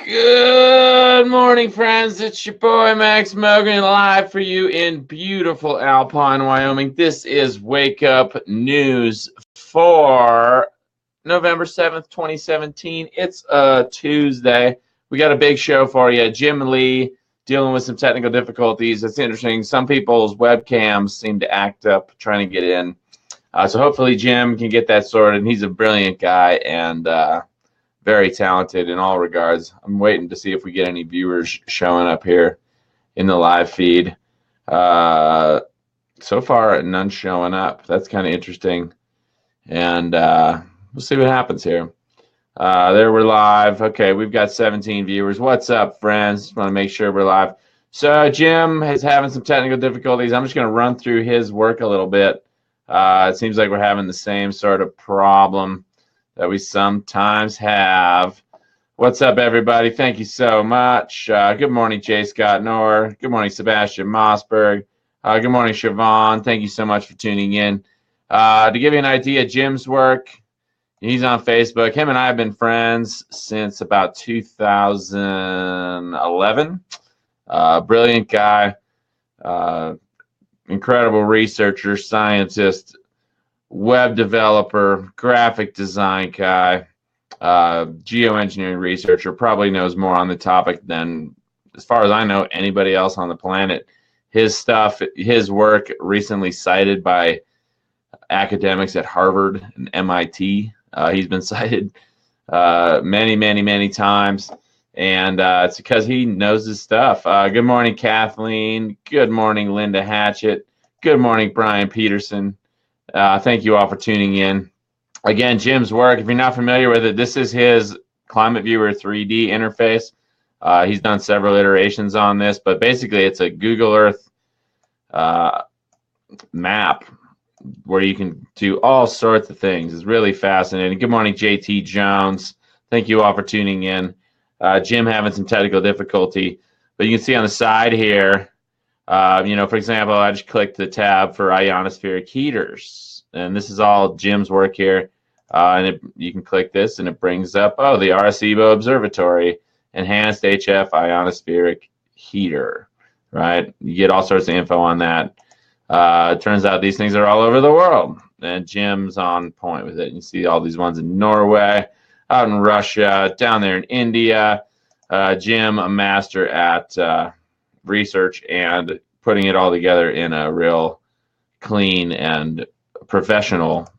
Good morning, friends. It's your boy Max Mogren live for you in beautiful Alpine, Wyoming. This is Wake Up News for November 7th, 2017. It's a Tuesday. We got a big show for you. Jim Lee dealing with some technical difficulties. It's interesting. Some people's webcams seem to act up trying to get in. So hopefully Jim can get that sorted. He's a brilliant guy and very talented in all regards. I'm waiting to see if we get any viewers showing up here in the live feed. So far, none showing up. That's kind of interesting. And we'll see what happens here. There we're live. Okay, we've got 17 viewers. What's up, friends? Just want to make sure we're live. So Jim is having some technical difficulties. I'm just going to run through his work a little bit. It seems like we're having the same sort of problem that we sometimes have. What's up, everybody? Thank you so much. Good morning, J. Scott Knorr. Good morning, Sebastian Mossberg. Good morning, Siobhan. Thank you so much for tuning in. To give you an idea, Jim's work, he's on Facebook. Him and I have been friends since about 2011. Brilliant guy, incredible researcher, scientist, web developer, graphic design guy, geoengineering researcher, probably knows more on the topic than, as far as I know, anybody else on the planet. His stuff, his work recently cited by academics at Harvard and MIT. He's been cited many times, and it's because he knows his stuff. Good morning, Kathleen. Good morning, Linda Hatchett. Good morning, Brian Peterson. Thank you all for tuning in. Again, Jim's work, if you're not familiar with it, this is his Climate Viewer 3D interface. He's done several iterations on this, but basically it's a Google Earth map where you can do all sorts of things. It's really fascinating. Good morning, JT Jones. Thank you all for tuning in. Jim having some technical difficulty, but you can see on the side here, for example, I just clicked the tab for ionospheric heaters, and this is all Jim's work here. You can click this, and it brings up, the Arecibo Observatory Enhanced HF Ionospheric Heater, right? You get all sorts of info on that. It turns out these things are all over the world, and Jim's on point with it. You see all these ones in Norway, out in Russia, down there in India. Jim, a master at research and putting it all together in a real clean and professional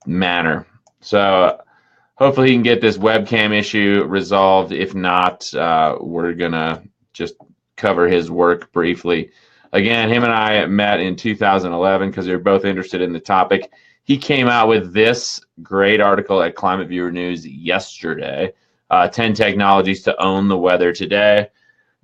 manner. So hopefully he can get this webcam issue resolved. If not, we're gonna just cover his work briefly. Again, him and I met in 2011 because we were both interested in the topic. He came out with this great article at Climate Viewer News yesterday, 10 technologies to own the weather today.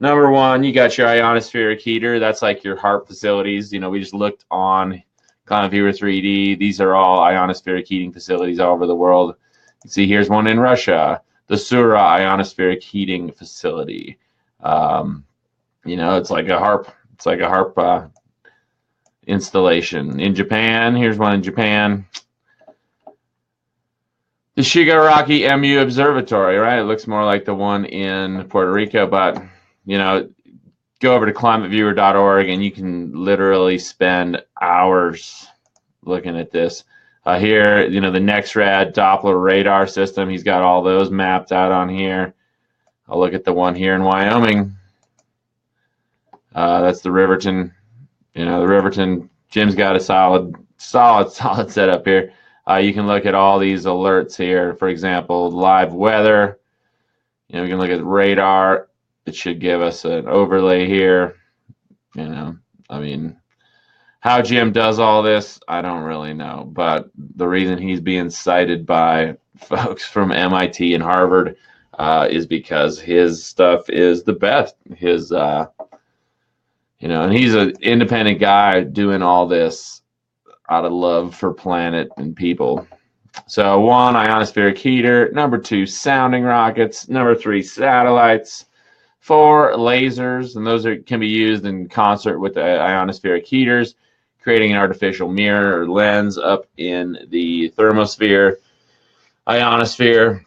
Number one, you got your ionospheric heater. That's like your HARP facilities. We just looked on Climate Viewer 3D. These are all ionospheric heating facilities all over the world. You see, here's one in Russia, the Sura ionospheric heating facility. It's like a HARP. It's like a HARP installation. In Japan, here's one in Japan. The Shigaraki MU Observatory, right? It looks more like the one in Puerto Rico, but go over to climateviewer.org and you can literally spend hours looking at this. Here, the NextRad Doppler radar system, he's got all those mapped out on here. I'll look at the one here in Wyoming. That's the Riverton. The Riverton. Jim's got a solid setup here. You can look at all these alerts here. For example, live weather. We can look at radar. It should give us an overlay here. How Jim does all this, I don't really know. But the reason he's being cited by folks from MIT and Harvard is because his stuff is the best. And he's an independent guy doing all this out of love for planet and people. So 1, ionospheric heater. Number 2, sounding rockets. Number 3, satellites. 4, lasers, and those can be used in concert with the ionospheric heaters, creating an artificial mirror or lens up in the thermosphere, ionosphere.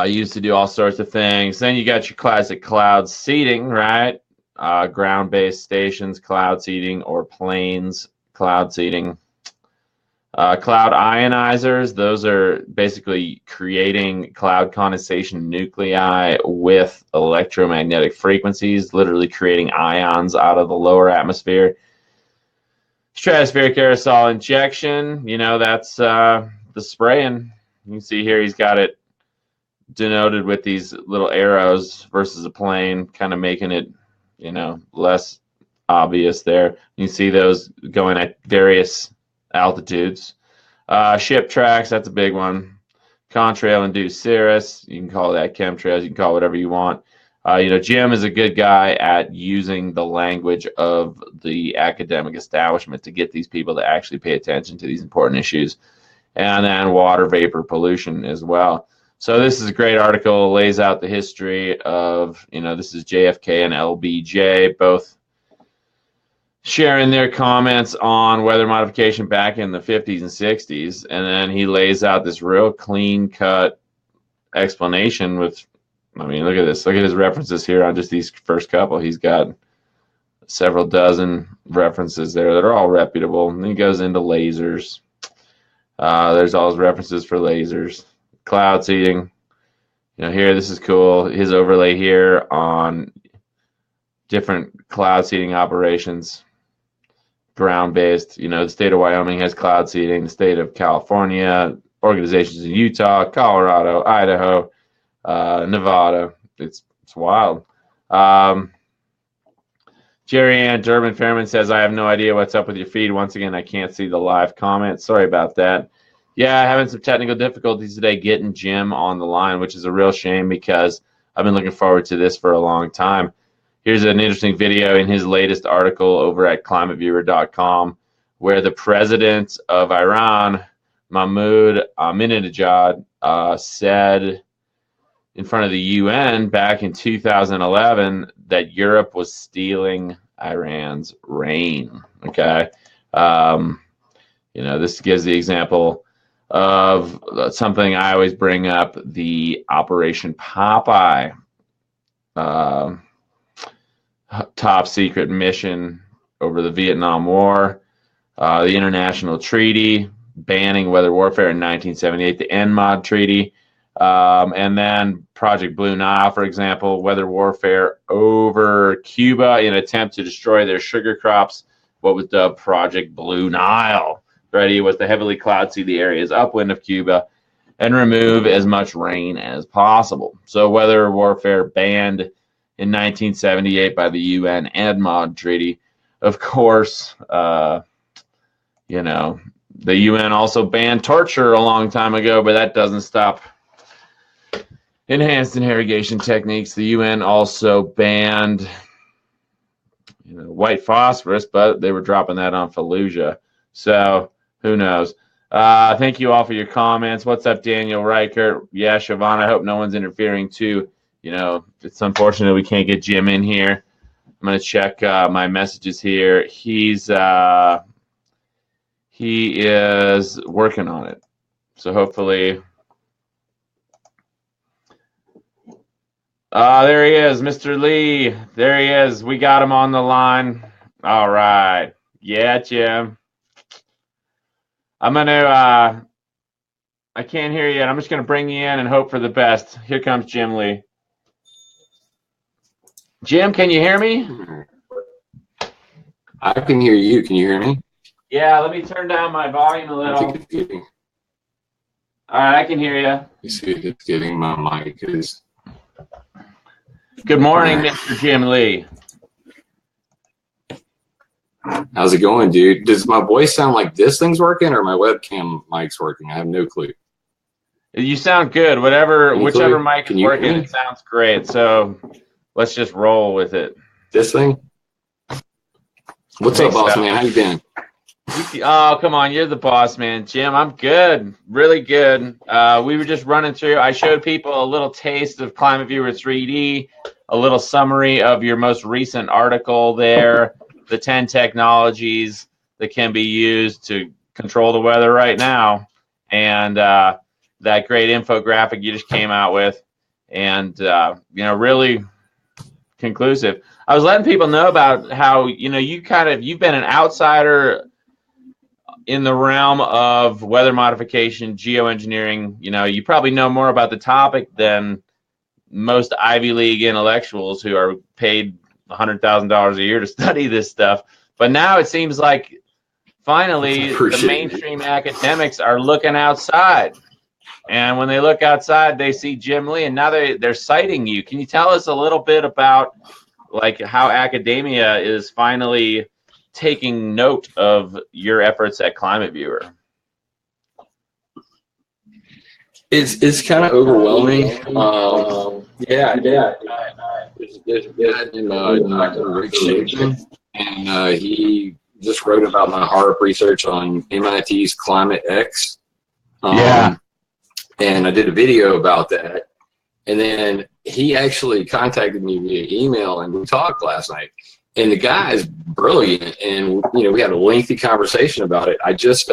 Used to do all sorts of things. Then you got your classic cloud seeding, right? Ground-based stations, cloud seeding, or planes, cloud seeding. Cloud ionizers, those are basically creating cloud condensation nuclei with electromagnetic frequencies, literally creating ions out of the lower atmosphere. Stratospheric aerosol injection, that's the spraying. You can see here he's got it denoted with these little arrows versus a plane, kind of making it, less obvious there. You see those going at various altitudes. Ship tracks, that's a big one. Contrail induced cirrus, you can call that chemtrails, you can call it whatever you want. Jim is a good guy at using the language of the academic establishment to get these people to actually pay attention to these important issues. And then water vapor pollution as well. So this is a great article, lays out the history of, this is JFK and LBJ, both sharing their comments on weather modification back in the 50s and 60s. And then he lays out this real clean-cut explanation with, look at this. Look at his references here on just these first couple. He's got several dozen references there that are all reputable. And he goes into lasers. There's all his references for lasers. Cloud seeding. Here, this is cool. His overlay here on different cloud seeding operations. Ground-based. The state of Wyoming has cloud seeding. The state of California, organizations in Utah, Colorado, Idaho, Nevada. It's wild. Jerry Ann Durbin Fairman says, I have no idea what's up with your feed. Once again, I can't see the live comments. Sorry about that. Yeah, having some technical difficulties today getting Jim on the line, which is a real shame because I've been looking forward to this for a long time. Here's an interesting video in his latest article over at climateviewer.com where the president of Iran, Mahmoud Ahmadinejad, said in front of the UN back in 2011 that Europe was stealing Iran's rain. Okay. This gives the example of something I always bring up, the Operation Popeye top secret mission over the Vietnam War, the international treaty banning weather warfare in 1978, the NMOD treaty, and then Project Blue Nile, for example, weather warfare over Cuba in an attempt to destroy their sugar crops, what was dubbed Project Blue Nile. Ready was to heavily cloud seed the areas upwind of Cuba and remove as much rain as possible. So weather warfare banned in 1978 by the UN NMOD treaty. Of course, the UN also banned torture a long time ago, but that doesn't stop enhanced interrogation techniques. The UN also banned white phosphorus, but they were dropping that on Fallujah. So who knows? Thank you all for your comments. What's up, Daniel Reichert? Yeah, Siobhan, I hope no one's interfering too. It's unfortunate we can't get Jim in here. I'm going to check my messages here. He is working on it. So hopefully. There he is, Mr. Lee. There he is. We got him on the line. All right. Yeah, Jim. I'm going to, I can't hear you. I'm just going to bring you in and hope for the best. Here comes Jim Lee. Jim, can you hear me? I can hear you. Can you hear me? Yeah, let me turn down my volume a little. I think it's getting. All right, I can hear you. You see, it's getting my mic is. Good morning, Mr. Jim Lee. How's it going, dude? Does my voice sound like this thing's working or my webcam mic's working? I have no clue. You sound good. Whichever mic is working, it sounds great. So let's just roll with it. This thing? What's up, boss man? How you been? Oh, come on. You're the boss, man. Jim, I'm good. Really good. We were just running through. I showed people a little taste of Climate Viewer 3D, a little summary of your most recent article there, the 10 technologies that can be used to control the weather right now, and that great infographic you just came out with. and really conclusive. I was letting people know about how you've been an outsider in the realm of weather modification, geoengineering. You probably know more about the topic than most Ivy League intellectuals who are paid $100,000 a year to study this stuff. But now it seems like finally the mainstream academics are looking outside. And when they look outside, they see Jim Lee, and now they're citing you. Can you tell us a little bit about how academia is finally taking note of your efforts at Climate Viewer? It's kind of overwhelming. There's a guy named Dr. Rick Shakeman, and he just wrote about my HARP research on MIT's Climate X. And I did a video about that. And then he actually contacted me via email, and we talked last night. And the guy is brilliant, and we had a lengthy conversation about it. I just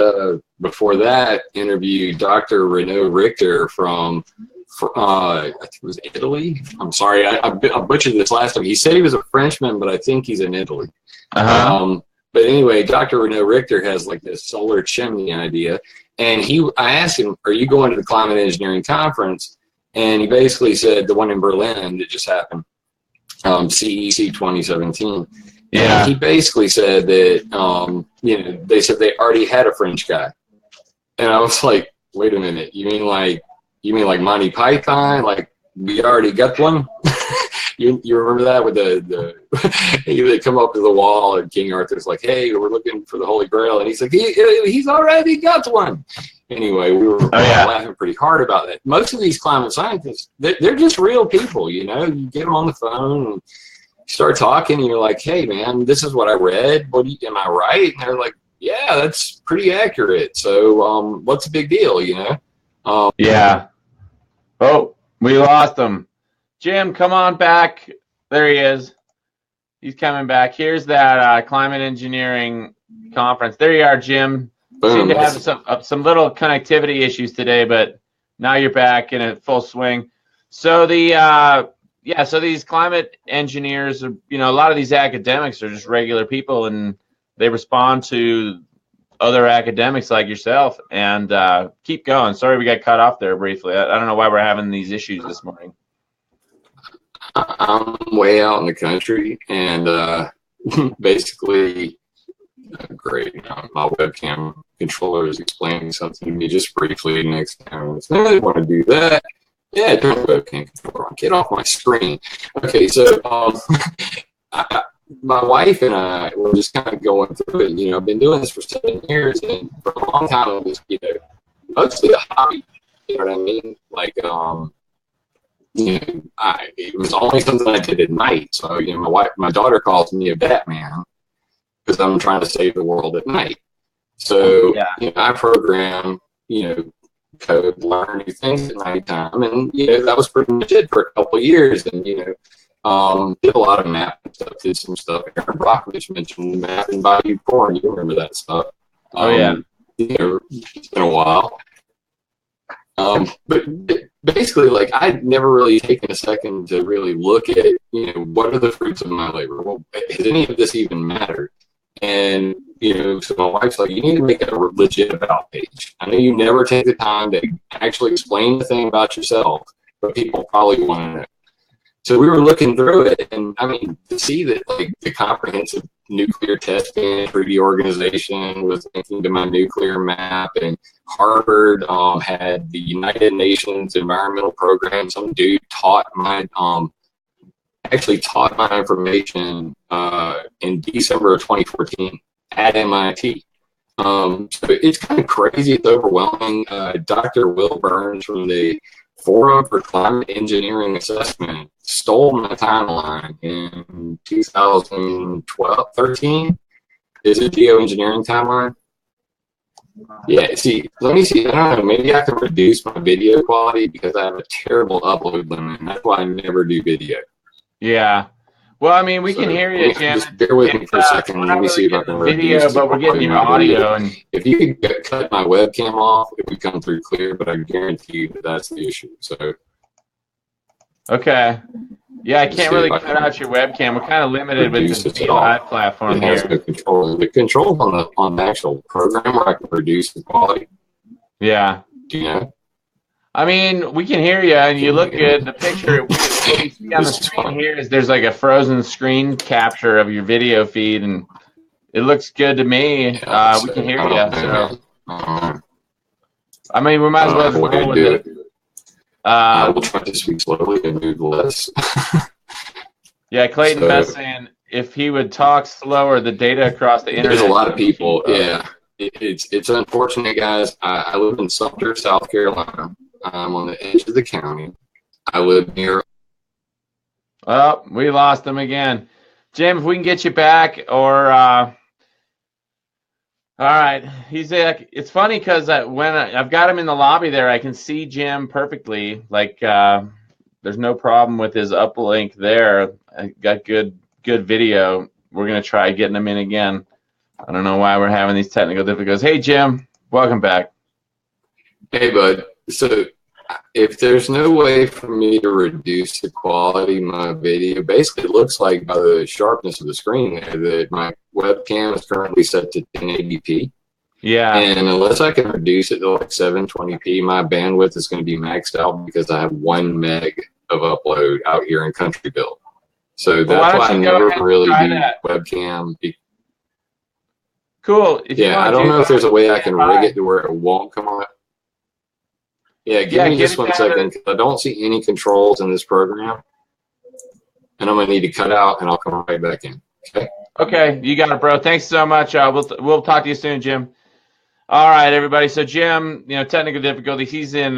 before that interviewed Dr. Renaud Richter from I think it was Italy. I'm sorry, I butchered this last time. He said he was a Frenchman, but I think he's in Italy. But anyway, Dr. Renaud Richter has this solar chimney idea. And I asked him, are you going to the climate engineering conference? And he basically said the one in Berlin that just happened, CEC 2017. Yeah. And he basically said that, they said they already had a French guy. And I was like, wait a minute, you mean like Monty Python? Like we already got one? You remember that with they come up to the wall and King Arthur's like, hey, we're looking for the Holy Grail, and he's like, he's already got one. Anyway, we were laughing pretty hard about that. Most of these climate scientists, they're just real people. You get them on the phone and start talking, and you're like, hey man, this is what I read. Am I right? And they're like, yeah, that's pretty accurate. So what's the big deal? Yeah. Oh, we lost him. Jim, come on back. There he is. He's coming back. Here's that climate engineering conference. There you are, Jim. Boom. Seem to have some little connectivity issues today, but now you're back in a full swing. So so these climate engineers, a lot of these academics are just regular people, and they respond to other academics like yourself. And keep going. Sorry we got cut off there briefly. I don't know why we're having these issues this morning. I'm way out in the country, and basically, great. My webcam controller is explaining something to me just briefly. Next time, I want to do that. Yeah, turn the webcam controller on. Get off my screen. Okay, so my wife and I were just kind of going through it. I've been doing this for 7 years, and for a long time it was, mostly a hobby. You know what I mean? It was only something I did at night. So, my daughter calls me a Batman because I'm trying to save the world at night. So, I program, code, learn new things at nighttime, and that was pretty much it for a couple of years. And did a lot of math and stuff. Did some stuff. Aaron Brockovich mentioned math and value porn. You remember that stuff? It's been a while. But basically, I'd never really taken a second to really look at, what are the fruits of my labor? Well, has any of this even mattered? And, so my wife's like, you need to make a legit about page. I know you never take the time to actually explain the thing about yourself, but people probably want to know. So we were looking through it, and to see that the Comprehensive Nuclear Test Ban Treaty Organization was linking to my nuclear map, and Harvard had the United Nations Environmental Program. Some dude taught my information in December of 2014 at MIT. So it's kind of crazy. It's overwhelming. Dr. Will Burns from the Forum for Climate Engineering Assessment stole my timeline in 2013. Is it geoengineering timeline? Yeah, let me see. I don't know. Maybe I can reduce my video quality because I have a terrible upload limit, and that's why I never do video. Yeah. Well, we can hear you, Jim. Just bear with me for a second. Let me see if I can reduce video, but we're getting your audio. And if you could cut my webcam off, it would come through clear, but I guarantee you that's the issue. So Okay. Yeah, I Let's can't see really if I cut can out your webcam. We're kind of limited with reduce the this at V all. Live platform It has here. no control. The controls on the actual program where I can reduce the quality. Yeah. Do you know? I mean, we can hear you, and you Can you look hear good. me? The picture, what we see on the This is screen fun. here is there's like a frozen screen capture of your video feed, and it looks good to me. Yeah. We can So hear I don't you. know, So, man. I don't know. I mean, we I might as don't well have a just way roll to with do it. it. I will try to speak slowly and move less. Yeah, Clayton Best So saying if he would talk slower, the data across the there's a internet lot of would keep people. up. Yeah. It's unfortunate, guys. I live in Sumter, South Carolina. I'm on the edge of the county. I live near. Oh, we lost him again. Jim, if we can get you back, or all right, he's like, it's funny because when I've got him in the lobby there, I can see Jim perfectly. Like, there's no problem with his uplink there. I got good video. We're gonna try getting him in again. I don't know why we're having these technical difficulties. Hey, Jim, welcome back. Hey, bud. So if there's no way for me to reduce the quality of my video, basically it looks like by the sharpness of the screen there that my webcam is currently set to 1080p. Yeah. And unless I can reduce it to like 720p, my bandwidth is going to be maxed out because I have 1 meg of upload out here in Countryville. So Well, why that's why don't I you go never ahead and really try do that? webcam. Cool. If you Yeah, I want to don't do know if that, there's a way I stand can rig by. it to where it won't come on. Yeah, give Yeah, me get just it one down to. second. I don't see any controls in this program, and I'm gonna need to cut out, and I'll come right back in. Okay. Okay, you got it, bro. Thanks so much. We'll talk to you soon, Jim. All right, everybody. So Jim, technical difficulties. He's in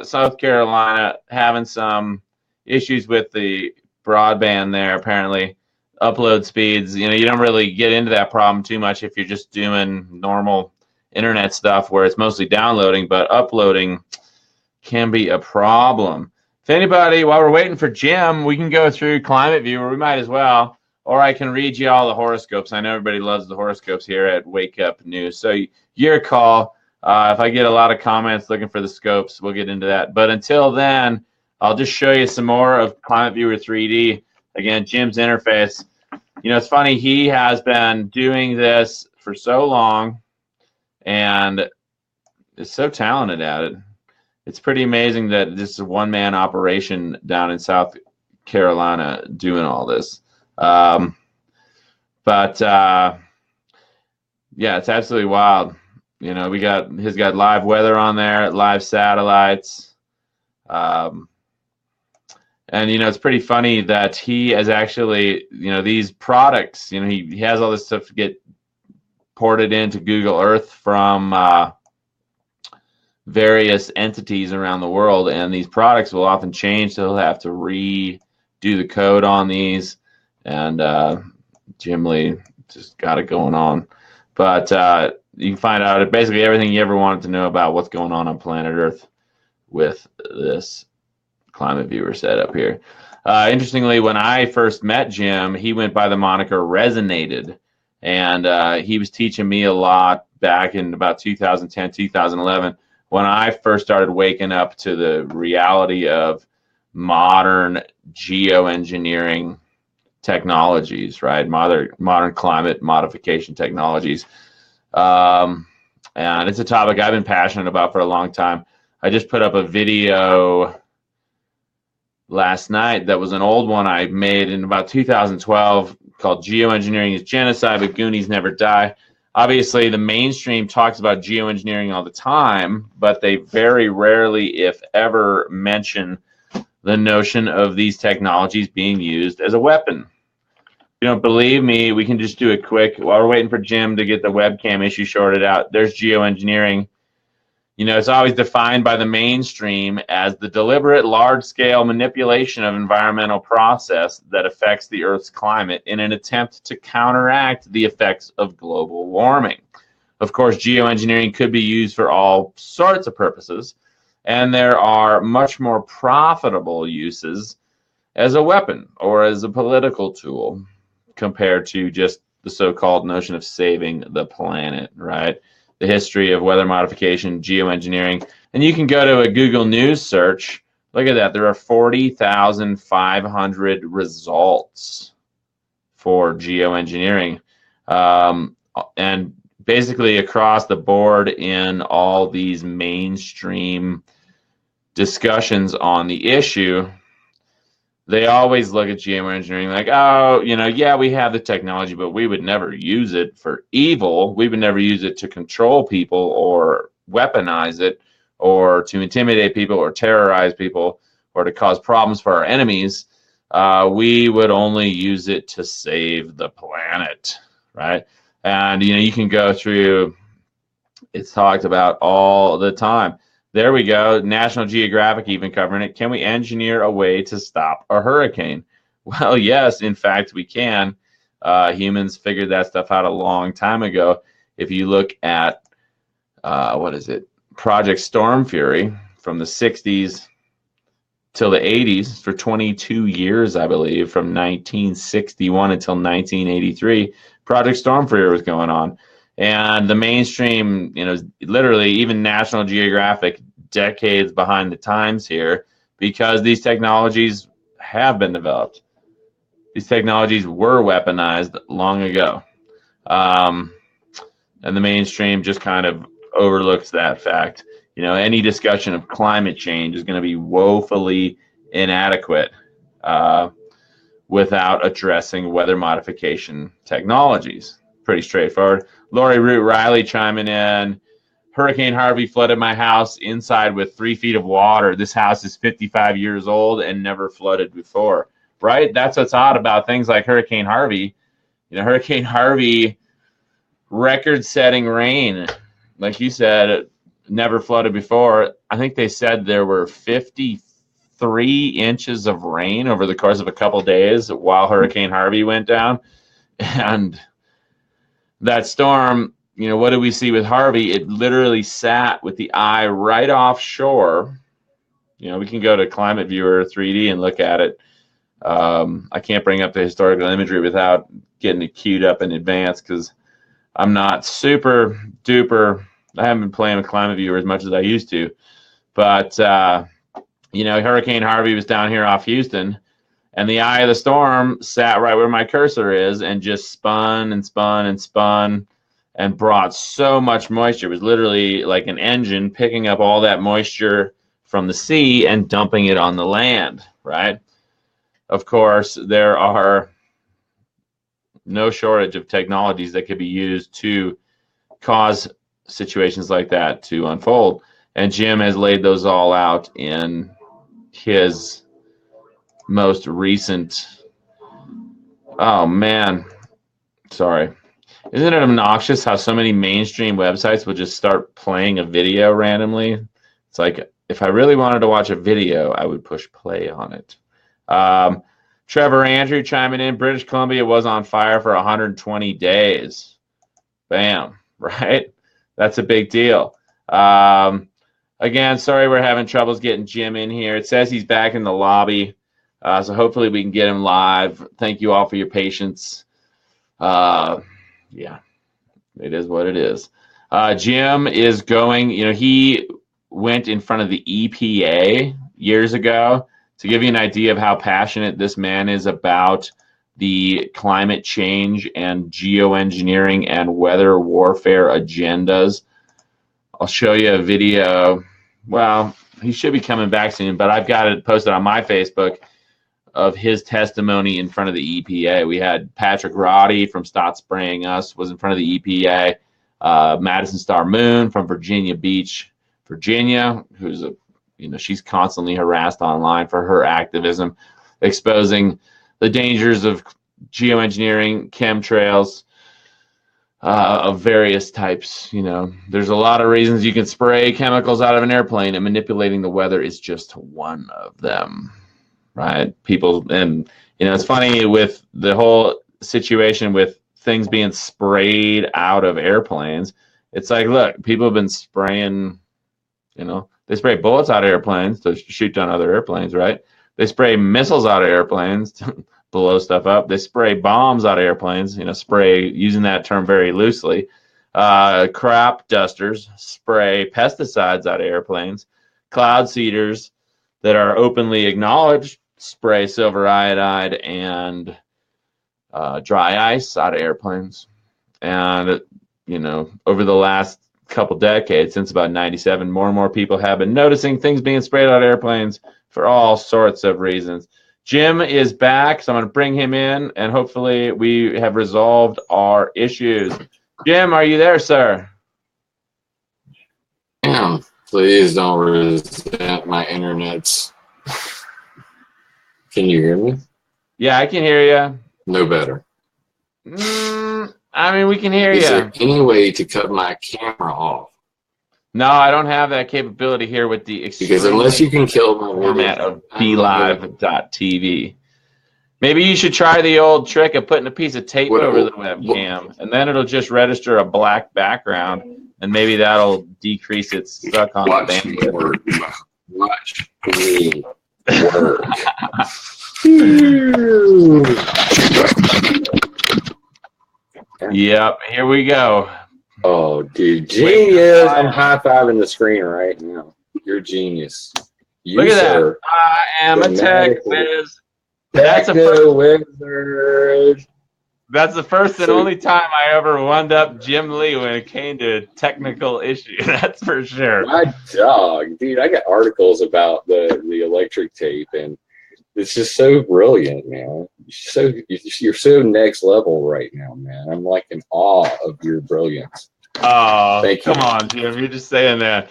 South Carolina having some issues with the broadband there. Apparently, upload speeds. You don't really get into that problem too much if you're just doing normal internet stuff where it's mostly downloading, but uploading can be a problem. If anybody, while we're waiting for Jim, we can go through Climate Viewer. We might as well. Or I can read you all the horoscopes. I know everybody loves the horoscopes here at Wake Up News. So your call. If I get a lot of comments looking for the scopes, we'll get into that. But until then, I'll just show you some more of Climate Viewer 3D. Again, Jim's interface. It's funny. He has been doing this for so long and is so talented at it. It's pretty amazing that this is a one-man operation down in South Carolina doing all this. But yeah, it's absolutely wild. He's got live weather on there, live satellites. And it's pretty funny that he has actually, these products, he has all this stuff to get ported into Google Earth from various entities around the world, and these products will often change, so he'll have to redo the code on these, and Jim Lee just got it going on. But you can find out basically everything you ever wanted to know about what's going on planet Earth with this Climate Viewer setup here. Interestingly, when I first met Jim, he went by the moniker Resonated, and he was teaching me a lot back in about 2010, 2011, when I first started waking up to the reality of modern geoengineering technologies, right? Modern climate modification technologies. And it's a topic I've been passionate about for a long time. I just put up a video last night that was an old one I made in about 2012 called Geoengineering is Genocide, but Goonies Never Die. Obviously, the mainstream talks about geoengineering all the time, but they very rarely, if ever, mention the notion of these technologies being used as a weapon. If you don't believe me, we can just do it quick. While we're waiting for Jim to get the webcam issue sorted out, there's geoengineering. It's always defined by the mainstream as the deliberate large-scale manipulation of environmental process that affects the Earth's climate in an attempt to counteract the effects of global warming. Of course, geoengineering could be used for all sorts of purposes, and there are much more profitable uses as a weapon or as a political tool compared to just the so-called notion of saving the planet, right? The history of weather modification, geoengineering, and you can go to a Google News search Look at that. There are 40,500 results for geoengineering. And basically across the board in all these mainstream discussions on the issue, they always look at geoengineering like, oh, yeah, we have the technology, but we would never use it for evil. We would never use it to control people or weaponize it or to intimidate people or terrorize people or to cause problems for our enemies. We would only use it to save the planet, right? And, you can go through, it's talked about all the time. There we go. National Geographic even covering it. Can we engineer a way to stop a hurricane? Well, yes, in fact, we can. Humans figured that stuff out a long time ago. If you look at, Project Storm Fury from the 60s till the 80s, for 22 years, I believe, from 1961 until 1983, Project Storm Fury was going on. And the mainstream, literally even National Geographic, decades behind the times here, because these technologies have been developed. These technologies were weaponized long ago. And the mainstream just kind of overlooks that fact. Any discussion of climate change is going to be woefully inadequate without addressing weather modification technologies. Pretty straightforward. Lori Root Riley chiming in. Hurricane Harvey flooded my house inside with 3 feet of water. This house is 55 years old and never flooded before. Right? That's what's odd about things like Hurricane Harvey. Hurricane Harvey, record-setting rain. Like you said, never flooded before. I think they said there were 53 inches of rain over the course of a couple days while Hurricane Harvey went down. And that storm, what did we see with Harvey? It literally sat with the eye right offshore. We can go to Climate Viewer 3D and look at it. I can't bring up the historical imagery without getting it queued up in advance because I'm not super duper. I haven't been playing with Climate Viewer as much as I used to. But, Hurricane Harvey was down here off Houston. And the eye of the storm sat right where my cursor is and just spun and spun and spun and brought so much moisture. It was literally like an engine picking up all that moisture from the sea and dumping it on the land, right? Of course, there are no shortage of technologies that could be used to cause situations like that to unfold. And Jim has laid those all out in his most recent, oh man, sorry. Isn't it obnoxious how so many mainstream websites will just start playing a video randomly? It's like, if I really wanted to watch a video, I would push play on it. Trevor Andrew chiming in, British Columbia was on fire for 120 days. Bam, right? That's a big deal. Again, sorry we're having troubles getting Jim in here. It says he's back in the lobby. So hopefully we can get him live. Thank you all for your patience. Yeah, it is what it is. Jim is going, he went in front of the EPA years ago to give you an idea of how passionate this man is about the climate change and geoengineering and weather warfare agendas. I'll show you a video. Well, he should be coming back soon, but I've got it posted on my Facebook of his testimony in front of the EPA. We had Patrick Roddy from Stop Spraying Us was in front of the EPA. Madison Star Moon from Virginia Beach, Virginia, who's she's constantly harassed online for her activism, exposing the dangers of geoengineering, chemtrails of various types. There's a lot of reasons you can spray chemicals out of an airplane, and manipulating the weather is just one of them. Right? People, and it's funny with the whole situation with things being sprayed out of airplanes. It's like, look, people have been spraying, they spray bullets out of airplanes to shoot down other airplanes, right? They spray missiles out of airplanes to blow stuff up. They spray bombs out of airplanes, spray, using that term very loosely. Crop dusters spray pesticides out of airplanes. Cloud seeders, that are openly acknowledged spray silver iodide and dry ice out of airplanes. And, you know, over the last couple decades, since about 97, more and more people have been noticing things being sprayed out of airplanes for all sorts of reasons. Jim is back, so I'm going to bring him in, and hopefully we have resolved our issues. Jim, are you there, sir? Damn, please don't resent my internets. Can you hear me? Yeah, I can hear you. No better. I mean, we can hear you. Is there any way to cut my camera off? No, I don't have that capability here with the Because unless you can kill my format of BeLive.tv. Maybe you should try the old trick of putting a piece of tape over the webcam, and then it'll just register a black background, and maybe that'll decrease its stuck on the bandwidth. Watch me work. Yep, here we go. Oh, dude, genius! I'm high-fiving the screen right now. You're genius. Look at that. I am a tech whiz. That's wizard. That's the first and only time I ever wound up Jim Lee when it came to technical issue. That's for sure. My dog, dude. I got articles about the electric tape, and it's just so brilliant, man. You're so next level right now, man. I'm like in awe of your brilliance. Oh, come on, Jim. You're just saying that.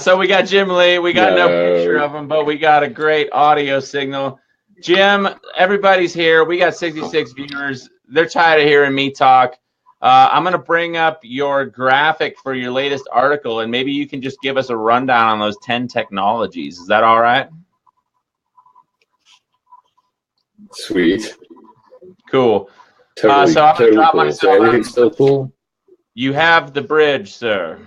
So we got Jim Lee. We got no picture of him, but we got a great audio signal. Jim, everybody's here. We got 66 viewers. They're tired of hearing me talk. I'm going to bring up your graphic for your latest article, and maybe you can just give us a rundown on those 10 technologies. Is that all right? Sweet. Cool. Totally, so I'm going to drop cool. myself So everything's still cool? You have the bridge, sir.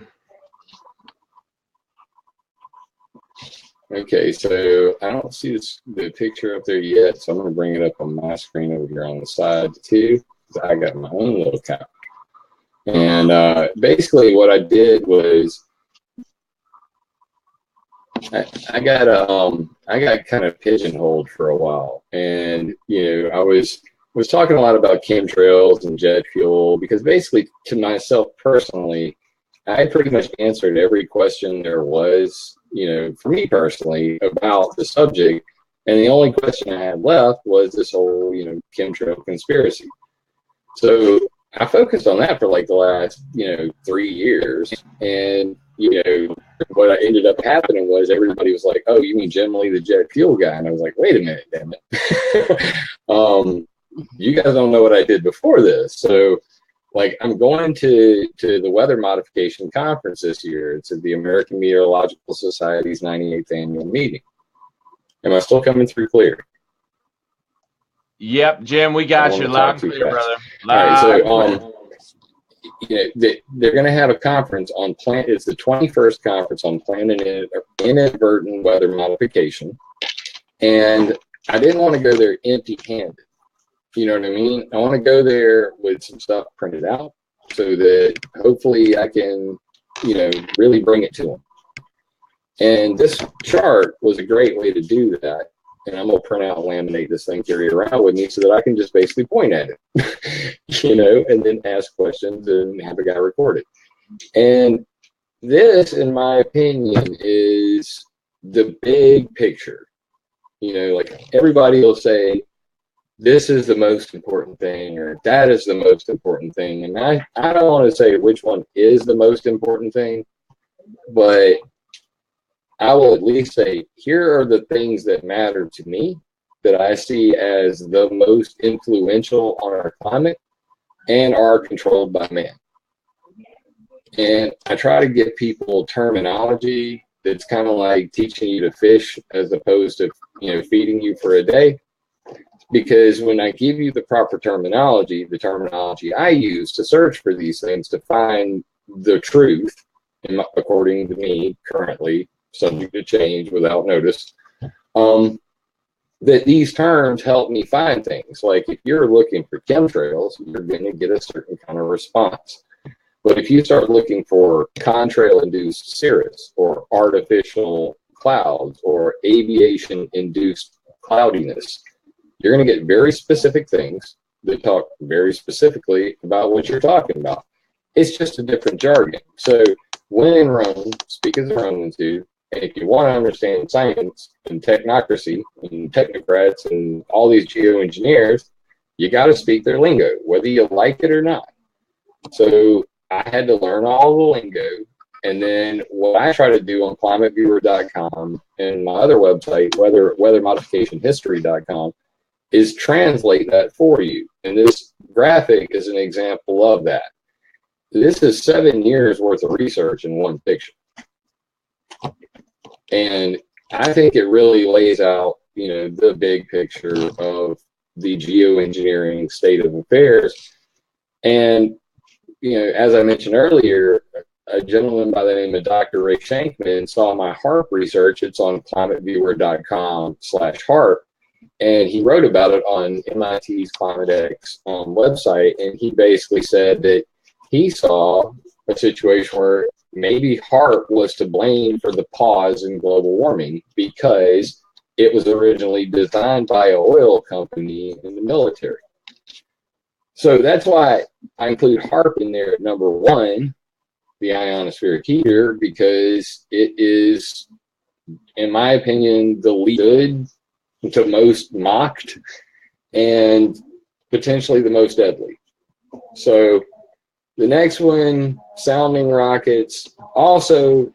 Okay, so I don't see the picture up there yet, so I'm going to bring it up on my screen over here on the side too. I got my own little cap. And basically what I did was I got kind of pigeonholed for a while, and I was talking a lot about chemtrails and jet fuel because basically to myself personally, I pretty much answered every question there was, for me personally about the subject, and the only question I had left was this whole chemtrail conspiracy. So I focused on that for like the last 3 years, and what ended up happening was everybody was like, "Oh, you mean Jim Lee, the jet fuel guy?" And I was like, "Wait a minute, damn it! You guys don't know what I did before this." So, like, I'm going to the weather modification conference this year. It's at the American Meteorological Society's 98th annual meeting. Am I still coming through clear? Yep, Jim, we got you loud and clear, brother. All right, so they're going to have a conference on it's the 21st conference on planned and inadvertent weather modification, and I didn't want to go there empty-handed. You know what I mean? I want to go there with some stuff printed out so that hopefully I can, really bring it to them. And this chart was a great way to do that. And I'm going to print out and laminate this thing, carry it around with me so that I can just basically point at it, and then ask questions and have a guy record it. And this, in my opinion, is the big picture. Like everybody will say, this is the most important thing, or that is the most important thing. And I don't want to say which one is the most important thing, but I will at least say, here are the things that matter to me that I see as the most influential on our climate and are controlled by man. And I try to give people terminology that's kind of like teaching you to fish as opposed to, feeding you for a day. Because when I give you the proper terminology, the terminology I use to search for these things to find the truth, according to me currently, subject to change without notice, that these terms help me find things. Like if you're looking for chemtrails, you're going to get a certain kind of response. But if you start looking for contrail-induced cirrus or artificial clouds or aviation-induced cloudiness. You're going to get very specific things that talk very specifically about what you're talking about. It's just a different jargon. So when in Rome, speak as the Romans do. And if you want to understand science and technocracy and technocrats and all these geoengineers, you got to speak their lingo, whether you like it or not. So I had to learn all the lingo. And then what I try to do on climateviewer.com and my other website, weathermodificationhistory.com, is translate that for you. And this graphic is an example of that. This is 7 years worth of research in one picture. And I think it really lays out, the big picture of the geoengineering state of affairs. And, as I mentioned earlier, a gentleman by the name of Dr. Ray Shankman saw my HARP research. It's on climateviewer.com/HARP. And he wrote about it on MIT's ClimateX website. And he basically said that he saw a situation where maybe HARP was to blame for the pause in global warming because it was originally designed by an oil company in the military. So that's why I include HARP in there at number 1, the ionospheric heater, because it is, in my opinion, the least good to most mocked and potentially the most deadly. So the next one, sounding rockets, also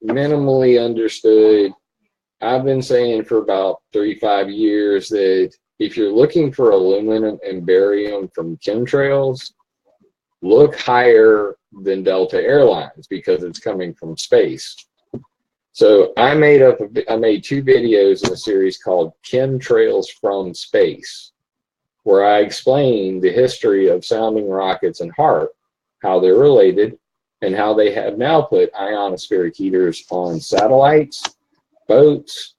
minimally understood. I've been saying for about 35 years that if you're looking for aluminum and barium from chemtrails, look higher than Delta Airlines because it's coming from space. So I made 2 videos in a series called Chemtrails from Space, where I explain the history of sounding rockets and HARP, how they're related, and how they have now put ionospheric heaters on satellites, boats,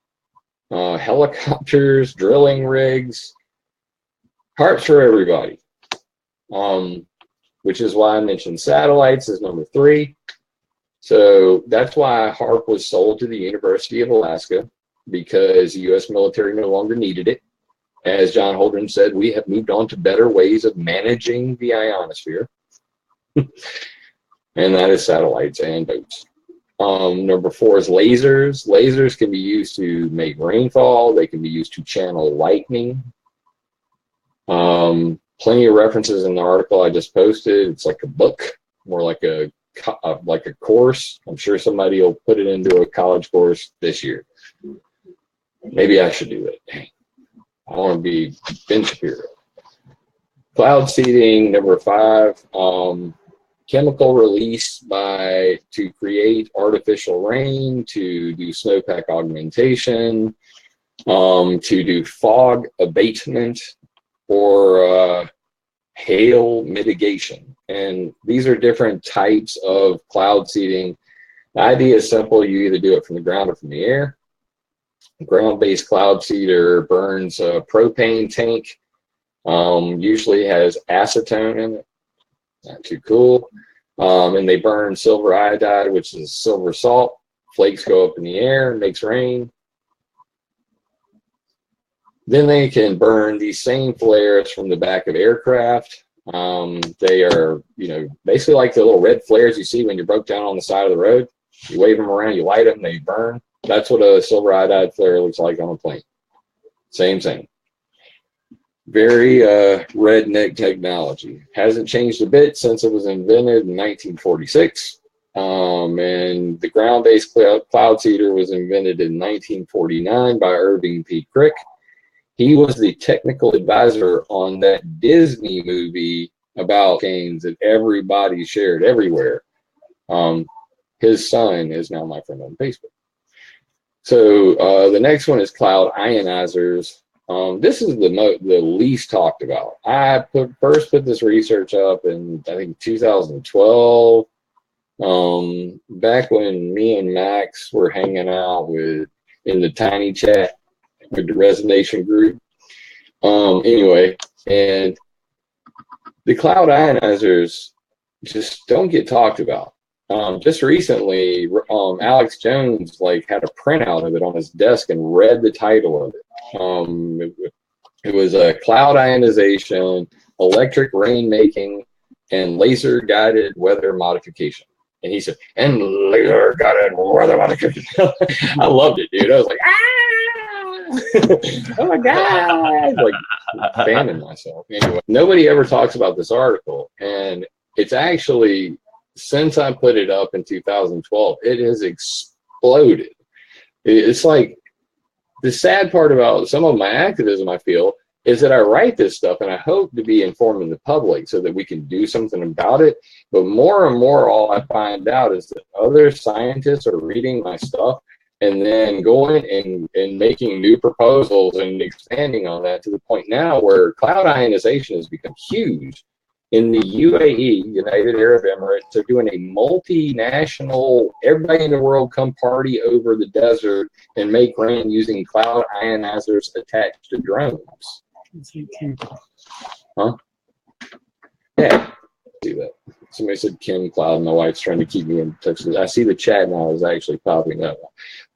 helicopters, drilling rigs. HARP's for everybody, which is why I mentioned satellites as number 3. So that's why HARP was sold to the University of Alaska, because the U.S. military no longer needed it. As John Holdren said, we have moved on to better ways of managing the ionosphere. And that is satellites and boats. Number 4 is lasers. Lasers can be used to make rainfall. They can be used to channel lightning. Plenty of references in the article I just posted. It's like a book, more like a course. I'm sure somebody will put it into a college course this year. Maybe I should do it. Dang. I want to be Ben Shapiro. Cloud seeding, number 5. Chemical release to create artificial rain, to do snowpack augmentation, to do fog abatement, or hail mitigation. And these are different types of cloud seeding. The idea is simple. You either do it from the ground or from the air. Ground-based cloud seeder burns a propane tank, usually has acetone in it. Not too cool. And they burn silver iodide, which is silver salt. Flakes go up in the air, makes rain. Then they can burn these same flares from the back of aircraft. They are, basically like the little red flares you see when you broke down on the side of the road. You wave them around, you light them, they burn. That's what a silver iodide flare looks like on a plane. Same thing. Very redneck technology. Hasn't changed a bit since it was invented in 1946. And the ground-based cloud seeder was invented in 1949 by Irving P. Crick. He was the technical advisor on that Disney movie about canes that everybody shared everywhere. His son is now my friend on Facebook. So the next one is cloud ionizers. This is the least talked about. I first put this research up in, I think, 2012, back when me and Max were hanging out in the tiny chat with the Resonation group. Anyway, and the cloud ionizers just don't get talked about. Just recently, Alex Jones like had a printout of it on his desk and read the title of it. It was a cloud ionization, electric rainmaking, and laser guided weather modification. And he said, and laser guided weather modification. I loved it, dude. I was like, ah! Oh my God. Like fanning myself. Anyway, nobody ever talks about this article. And it's actually, since I put it up in 2012, it has exploded. It's like, the sad part about some of my activism, I feel, is that I write this stuff and I hope to be informing the public so that we can do something about it. But more and more, all I find out is that other scientists are reading my stuff and then going and making new proposals and expanding on that to the point now where cloud ionization has become huge. In the UAE, United Arab Emirates, they're doing a multinational, everybody in the world come party over the desert and make rain using cloud ionizers attached to drones. Huh? Yeah. See that. Somebody said Kim Cloud. My wife's trying to keep me in touch with it. I see the chat now is actually popping up.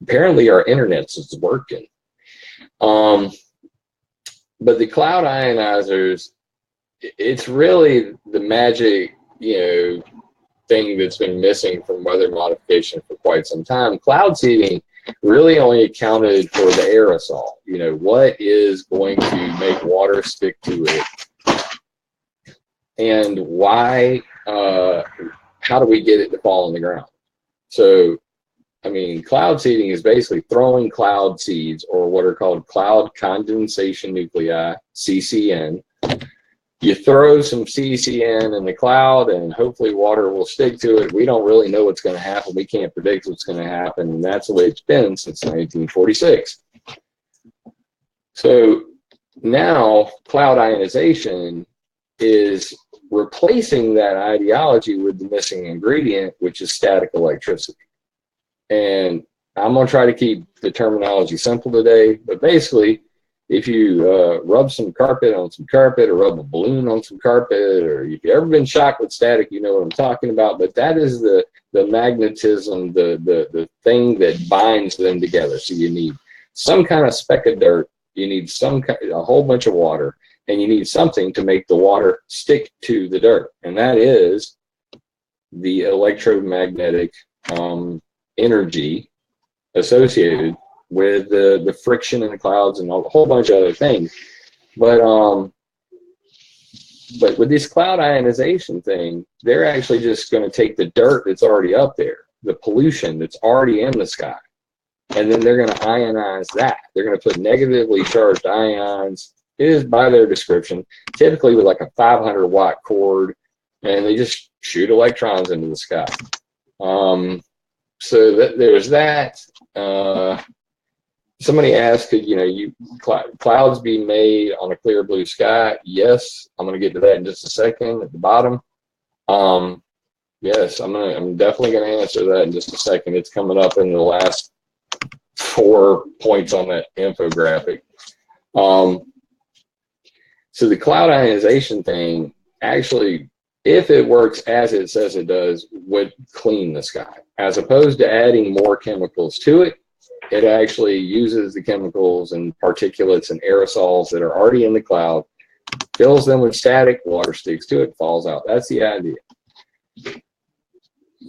Apparently our internet's is working. But the cloud ionizers, it's really the magic, thing that's been missing from weather modification for quite some time. Cloud seeding really only accounted for the aerosol. What is going to make water stick to it, and why? How do we get it to fall on the ground? So, cloud seeding is basically throwing cloud seeds, or what are called cloud condensation nuclei, CCN. You throw some CCN in the cloud and hopefully water will stick to it. We don't really know what's going to happen. We can't predict what's going to happen. And that's the way it's been since 1946. So now cloud ionization is replacing that ideology with the missing ingredient, which is static electricity. And I'm going to try to keep the terminology simple today, but basically, if you rub some carpet on some carpet, or rub a balloon on some carpet, or if you've ever been shocked with static, you know what I'm talking about. But that is the magnetism, the thing that binds them together. So you need some kind of speck of dirt, you need a whole bunch of water, and you need something to make the water stick to the dirt. And that is the electromagnetic energy associated with the friction in the clouds and a whole bunch of other things. But with this cloud ionization thing, they're actually just going to take the dirt that's already up there, the pollution that's already in the sky, and then they're going to ionize that. They're going to put negatively charged ions. It is by their description, typically with like a 500 watt cord, and they just shoot electrons into the sky. So there's that. Somebody asked, could clouds be made on a clear blue sky? Yes, I'm going to get to that in just a second at the bottom. Yes, I'm definitely going to answer that in just a second. It's coming up in the last 4 points on that infographic. So the cloud ionization thing, actually, if it works as it says it does, would clean the sky. As opposed to adding more chemicals to it, it actually uses the chemicals and particulates and aerosols that are already in the cloud, fills them with static, water sticks to it, falls out. That's the idea.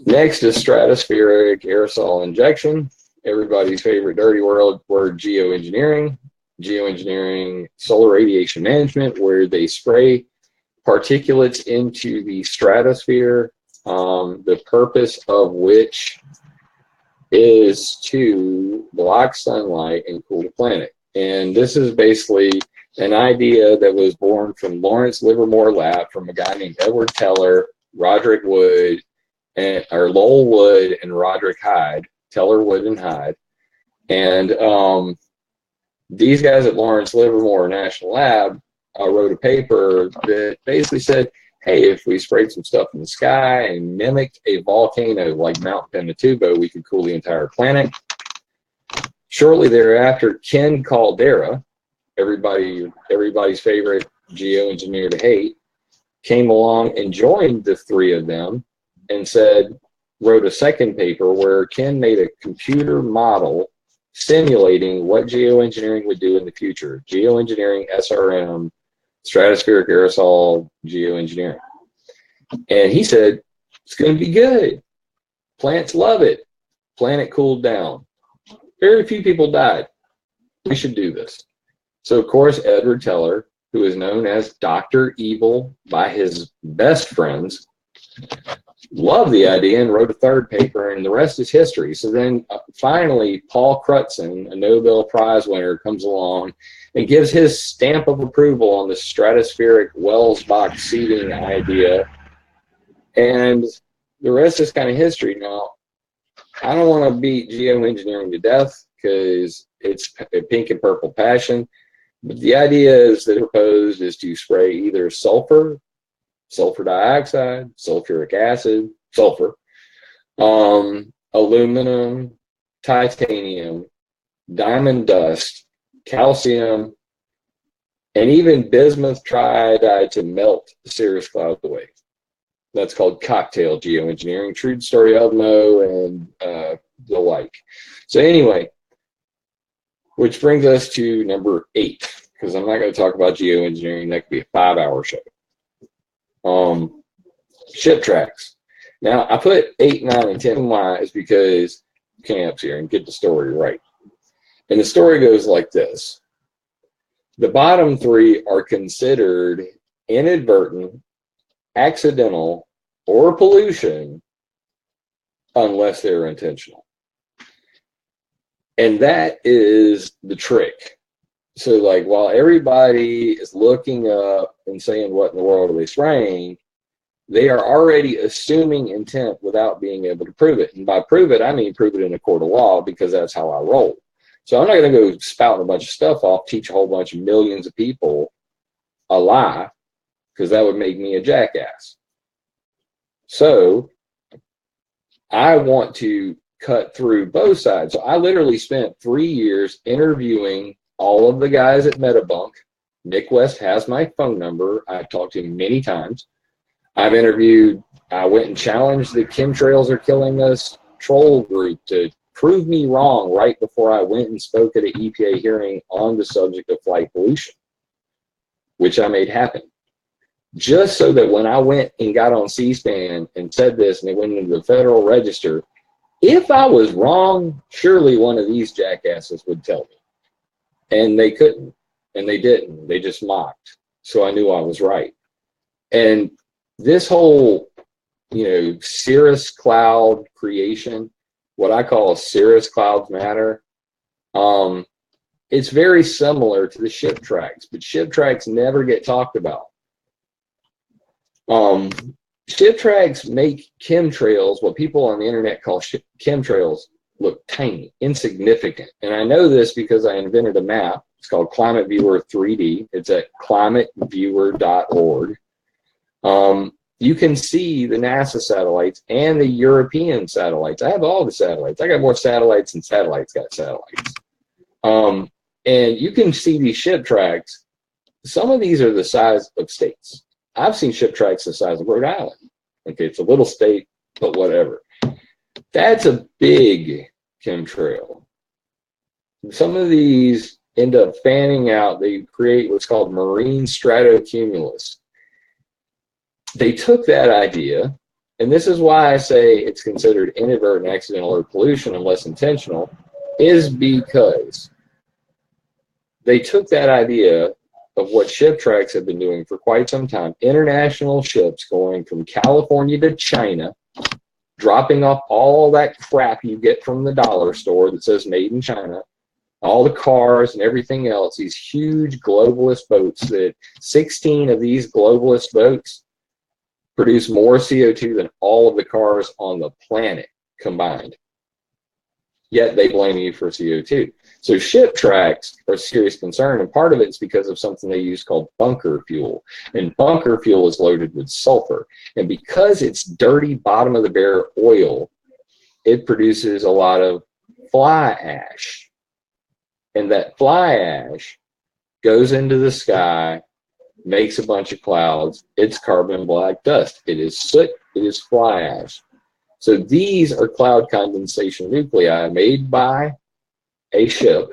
Next is stratospheric aerosol injection. Everybody's favorite dirty word, geoengineering. Geoengineering, solar radiation management, where they spray particulates into the stratosphere, the purpose of which is to block sunlight and cool the planet. And this is basically an idea that was born from Lawrence Livermore Lab from a guy named Edward Teller, Roderick Wood, or Lowell Wood and Roderick Hyde, Teller, Wood, and Hyde. And these guys at Lawrence Livermore National Lab wrote a paper that basically said, hey, if we sprayed some stuff in the sky and mimicked a volcano like Mount Pinatubo, we could cool the entire planet. Shortly thereafter, Ken Caldera, everybody's favorite geoengineer to hate, came along and joined the three of them and said, wrote a second paper where Ken made a computer model simulating what geoengineering would do in the future. Geoengineering, SRM, stratospheric aerosol geoengineering. And he said, it's going to be good. Plants love it. Planet cooled down. Very few people died. We should do this. So, of course, Edward Teller, who is known as Dr. Evil by his best friends, loved the idea and wrote a third paper, and the rest is history. So then finally, Paul Crutzen, a Nobel Prize winner, comes along and gives his stamp of approval on the stratospheric Wells box seeding idea. And the rest is kind of history. Now, I don't want to beat geoengineering to death because it's a pink and purple passion. But the idea is that proposed is to spray either sulfur dioxide, sulfuric acid, sulfur, aluminum, titanium, diamond dust, calcium, and even bismuth triiodide to melt cirrus clouds away. That's called cocktail geoengineering, true story Elmo and the like. So anyway, which brings us to number 8, because I'm not going to talk about geoengineering. That could be a 5-hour show. Ship tracks. Now, I put 8, 9, and 10. Why is because camps here and get the story right. And the story goes like this. The bottom 3 are considered inadvertent, accidental, or pollution unless they're intentional. And that is the trick. So, like, while everybody is looking up and saying, what in the world are they spraying, they are already assuming intent without being able to prove it. And by prove it, I mean prove it in a court of law, because that's how I roll. So I'm not going to go spouting a bunch of stuff off, teach a whole bunch of millions of people a lie, because that would make me a jackass. So I want to cut through both sides. So I literally spent 3 years interviewing all of the guys at Metabunk. Nick West has my phone number. I've talked to him many times. I went and challenged the chemtrails are killing us troll group to prove me wrong right before I went and spoke at an EPA hearing on the subject of flight pollution, which I made happen. Just so that when I went and got on C-SPAN and said this and it went into the Federal Register, if I was wrong, surely one of these jackasses would tell me. And they couldn't, and they didn't. They just mocked. So I knew I was right. And this whole, cirrus cloud creation, what I call cirrus clouds matter, it's very similar to the ship tracks, but ship tracks never get talked about. Ship tracks make chemtrails, what people on the internet call chemtrails, look tiny, insignificant. And I know this because I invented a map. It's called Climate Viewer 3D. It's at climateviewer.org. You can see the NASA satellites and the European satellites. I have all the satellites. I got more satellites than satellites got satellites. And you can see these ship tracks. Some of these are the size of states. I've seen ship tracks the size of Rhode Island. Okay, it's a little state, but whatever. That's a big chemtrail. Some of these end up fanning out. They create what's called marine stratocumulus. They took that idea, and this is why I say it's considered inadvertent, accidental, or pollution unless intentional, is because they took that idea of what ship tracks have been doing for quite some time. International ships going from California to China, dropping off all that crap you get from the dollar store that says made in China, all the cars and everything else, these huge globalist boats that 16 of these globalist boats produce more CO2 than all of the cars on the planet combined. Yet they blame you for CO2. So ship tracks are a serious concern, and part of it is because of something they use called bunker fuel. And bunker fuel is loaded with sulfur. And because it's dirty bottom of the barrel oil, it produces a lot of fly ash. And that fly ash goes into the sky, makes a bunch of clouds. It's carbon black dust. It is soot. It is fly ash. So these are cloud condensation nuclei made by a ship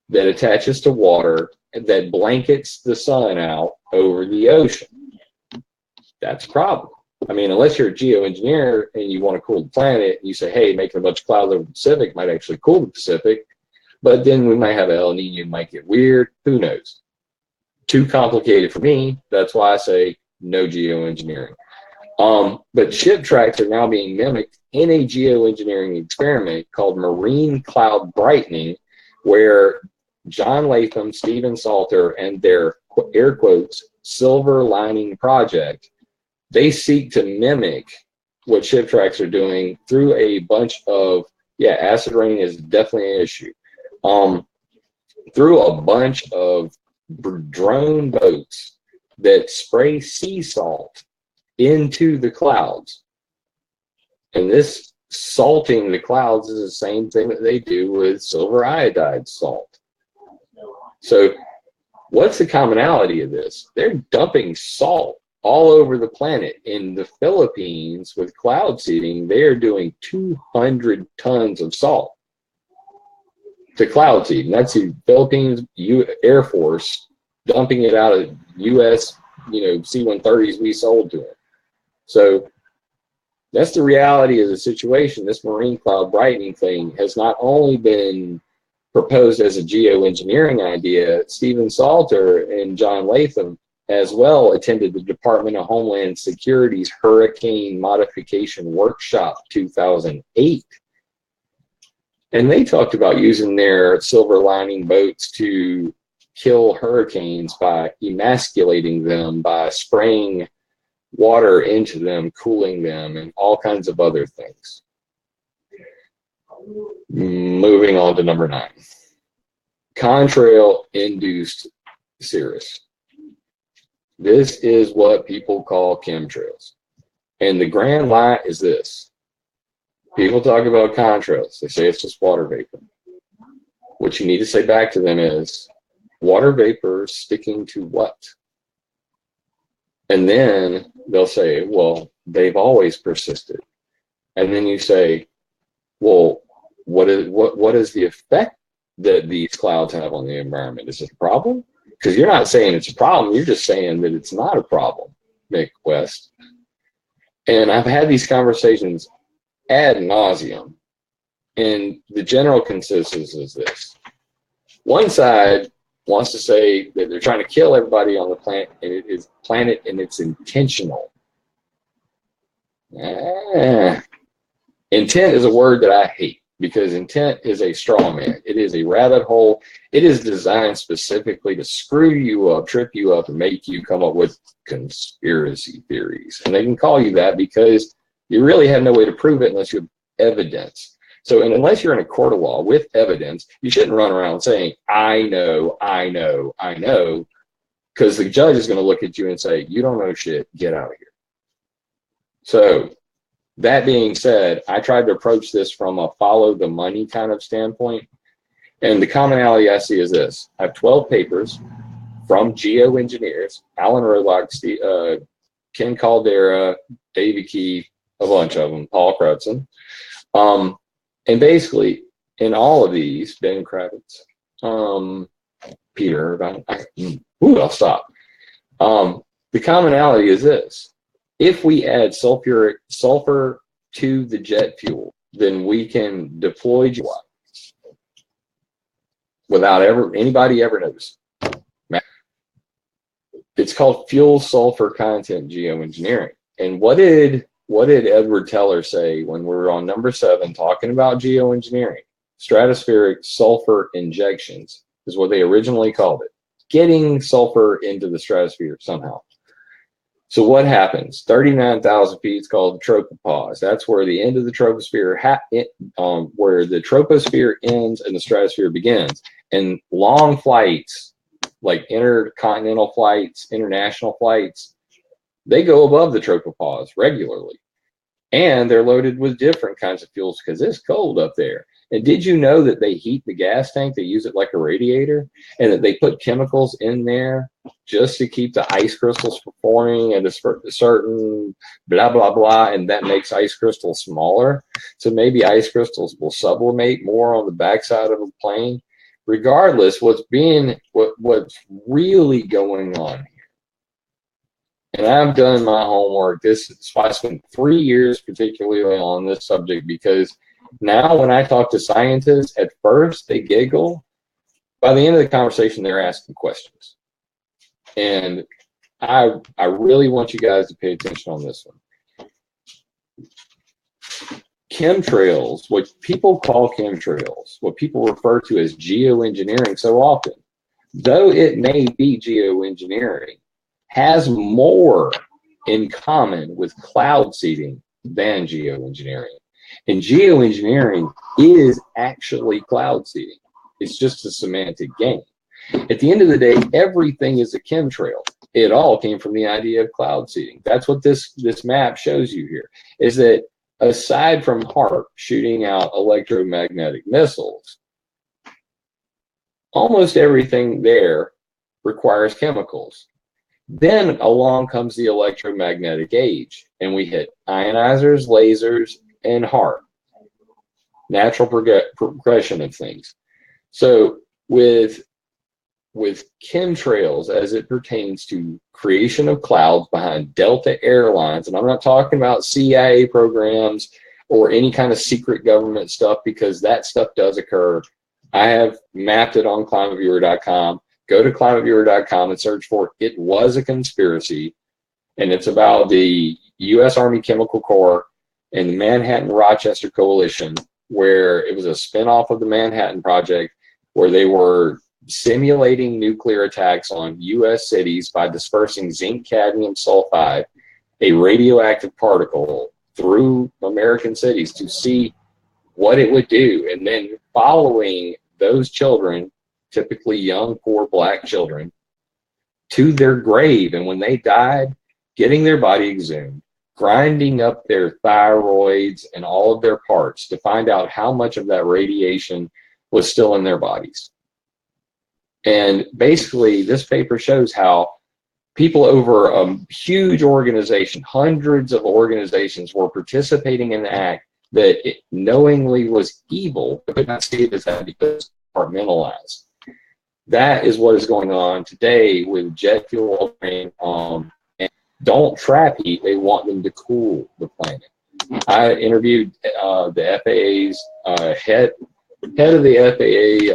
that attaches to water that blankets the sun out over the ocean. That's a problem. I mean, unless you're a geoengineer and you want to cool the planet, you say, hey, making a bunch of clouds over the Pacific might actually cool the Pacific, but then we might have El Nino, might get weird. Who knows? Too complicated for me. That's why I say no geoengineering. But ship tracks are now being mimicked in a geoengineering experiment called marine cloud brightening, where John Latham, Stephen Salter, and their air quotes silver lining project, they seek to mimic what ship tracks are doing through a bunch of, acid rain is definitely an issue. Through a bunch of drone boats that spray sea salt into the clouds. And this salting the clouds is the same thing that they do with silver iodide salt. So what's the commonality of this? They're dumping salt all over the planet. In the Philippines with cloud seeding, they are doing 200 tons of salt to cloud seed. And that's the Philippines Air Force dumping it out of U.S. C-130s we sold to it. So that's the reality of the situation. This marine cloud brightening thing has not only been proposed as a geoengineering idea, Stephen Salter and John Latham as well attended the Department of Homeland Security's Hurricane Modification Workshop 2008. And they talked about using their silver lining boats to kill hurricanes by emasculating them, by spraying water into them, cooling them, and all kinds of other things. Moving on to number 9. Contrail-induced cirrus. This is what people call chemtrails. And the grand lie is this. People talk about contrails. They say it's just water vapor. What you need to say back to them is, water vapor sticking to what? And then they'll say, well, they've always persisted. And then you say, well, what is the effect that these clouds have on the environment? Is it a problem? Because you're not saying it's a problem. You're just saying that it's not a problem, Mick West. And I've had these conversations ad nauseum. And the general consensus is this. One side wants to say that they're trying to kill everybody on the planet, and it's intentional. Intent is a word that I hate, because intent is a straw man. It is a rabbit hole. It is designed specifically to screw you up, trip you up, and make you come up with conspiracy theories. And they can call you that because you really have no way to prove it unless you have evidence. So, and unless you're in a court of law with evidence, you shouldn't run around saying, I know, because the judge is going to look at you and say, you don't know shit, get out of here. So, that being said, I tried to approach this from a follow the money kind of standpoint. And the commonality I see is this. I have 12 papers from geoengineers, Alan Rolock, Ken Caldera, David Key, a bunch of them, Paul Crutzen. And basically, in all of these, Ben Kravitz, Peter, I'll stop. The commonality is this. If we add sulfur to the jet fuel, then we can deploy without anybody ever noticing. It's called fuel sulfur content geoengineering. And what did Edward Teller say when we were on number 7 talking about geoengineering? Stratospheric sulfur injections is what they originally called it. Getting sulfur into the stratosphere somehow. So what happens? 39,000 feet is called the tropopause. That's where the end of the troposphere, where the troposphere ends and the stratosphere begins. And long flights, like intercontinental flights, international flights, they go above the tropopause regularly. And they're loaded with different kinds of fuels because it's cold up there. And did you know that they heat the gas tank? They use it like a radiator, and that they put chemicals in there just to keep the ice crystals from forming at a certain blah, blah, blah, and that makes ice crystals smaller. So maybe ice crystals will sublimate more on the backside of a plane. Regardless, what's really going on here, and I've done my homework. This is why I spent 3 years particularly on this subject, because now when I talk to scientists, at first they giggle. By the end of the conversation, they're asking questions. And I really want you guys to pay attention on this one. Chemtrails, what people call chemtrails, what people refer to as geoengineering so often, though it may be geoengineering, has more in common with cloud seeding than geoengineering. And geoengineering is actually cloud seeding. It's just a semantic game. At the end of the day, everything is a chemtrail. It all came from the idea of cloud seeding. That's what this map shows you here, is that aside from HAARP shooting out electromagnetic missiles, almost everything there requires chemicals. Then along comes the electromagnetic age, and we hit ionizers, lasers, and HAARP. Natural progression of things. So with chemtrails, as it pertains to creation of clouds behind Delta Airlines, and I'm not talking about CIA programs or any kind of secret government stuff, because that stuff does occur. I have mapped it on climateviewer.com. Go to climateviewer.com and search for "It Was a Conspiracy," and it's about the U.S. Army Chemical Corps and the Manhattan-Rochester Coalition, where it was a spinoff of the Manhattan Project, where they were simulating nuclear attacks on U.S. cities by dispersing zinc cadmium sulfide, a radioactive particle, through American cities to see what it would do, and then following those children, typically young, poor black children, to their grave. And when they died, getting their body exhumed, grinding up their thyroids and all of their parts to find out how much of that radiation was still in their bodies. And basically, this paper shows how people over a huge organization, hundreds of organizations, were participating in the act that it knowingly was evil, but could not see it as that because it's compartmentalized. That is what is going on today with jet fuel and don't trap heat. They want them to cool the planet. I interviewed the FAA's head of the FAA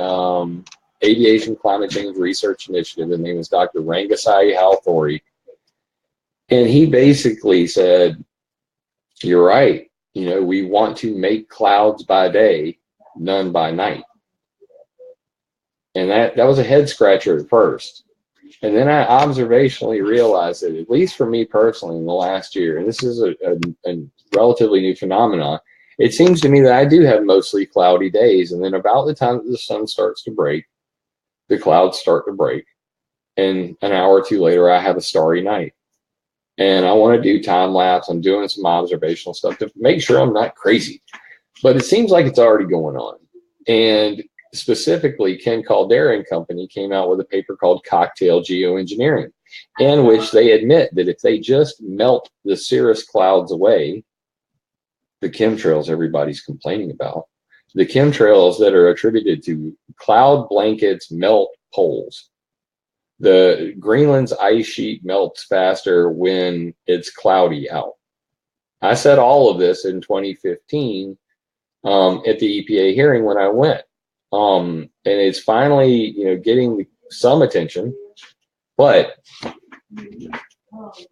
Aviation Climate Change Research Initiative. His name is Dr. Rangasai Halthori. And he basically said, you're right. You know, we want to make clouds by day, none by night. And that was a head scratcher at first. And then I observationally realized that, at least for me personally in the last year, and this is a relatively new phenomenon, it seems to me that I do have mostly cloudy days. And then about the time that the sun starts to break, the clouds start to break. And an hour or two later, I have a starry night. And I want to do time lapse. I'm doing some observational stuff to make sure I'm not crazy. But it seems like it's already going on. And specifically, Ken Caldera and company came out with a paper called Cocktail Geoengineering, in which they admit that if they just melt the cirrus clouds away, the chemtrails everybody's complaining about, the chemtrails that are attributed to cloud blankets melt poles. The Greenland's ice sheet melts faster when it's cloudy out. I said all of this in 2015 at the EPA hearing when I went. And it's finally, getting some attention, but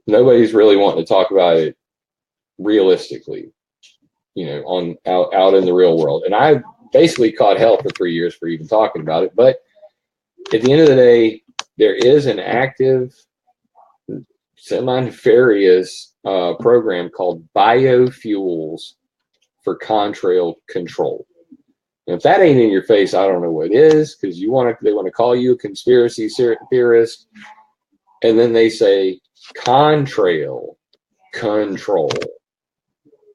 nobody's really wanting to talk about it realistically, out in the real world. And I basically caught hell for 3 years for even talking about it. But at the end of the day, there is an active, semi-nefarious program called biofuels for contrail control. And if that ain't in your face, I don't know what is, because they want to call you a conspiracy theorist, and then they say contrail control.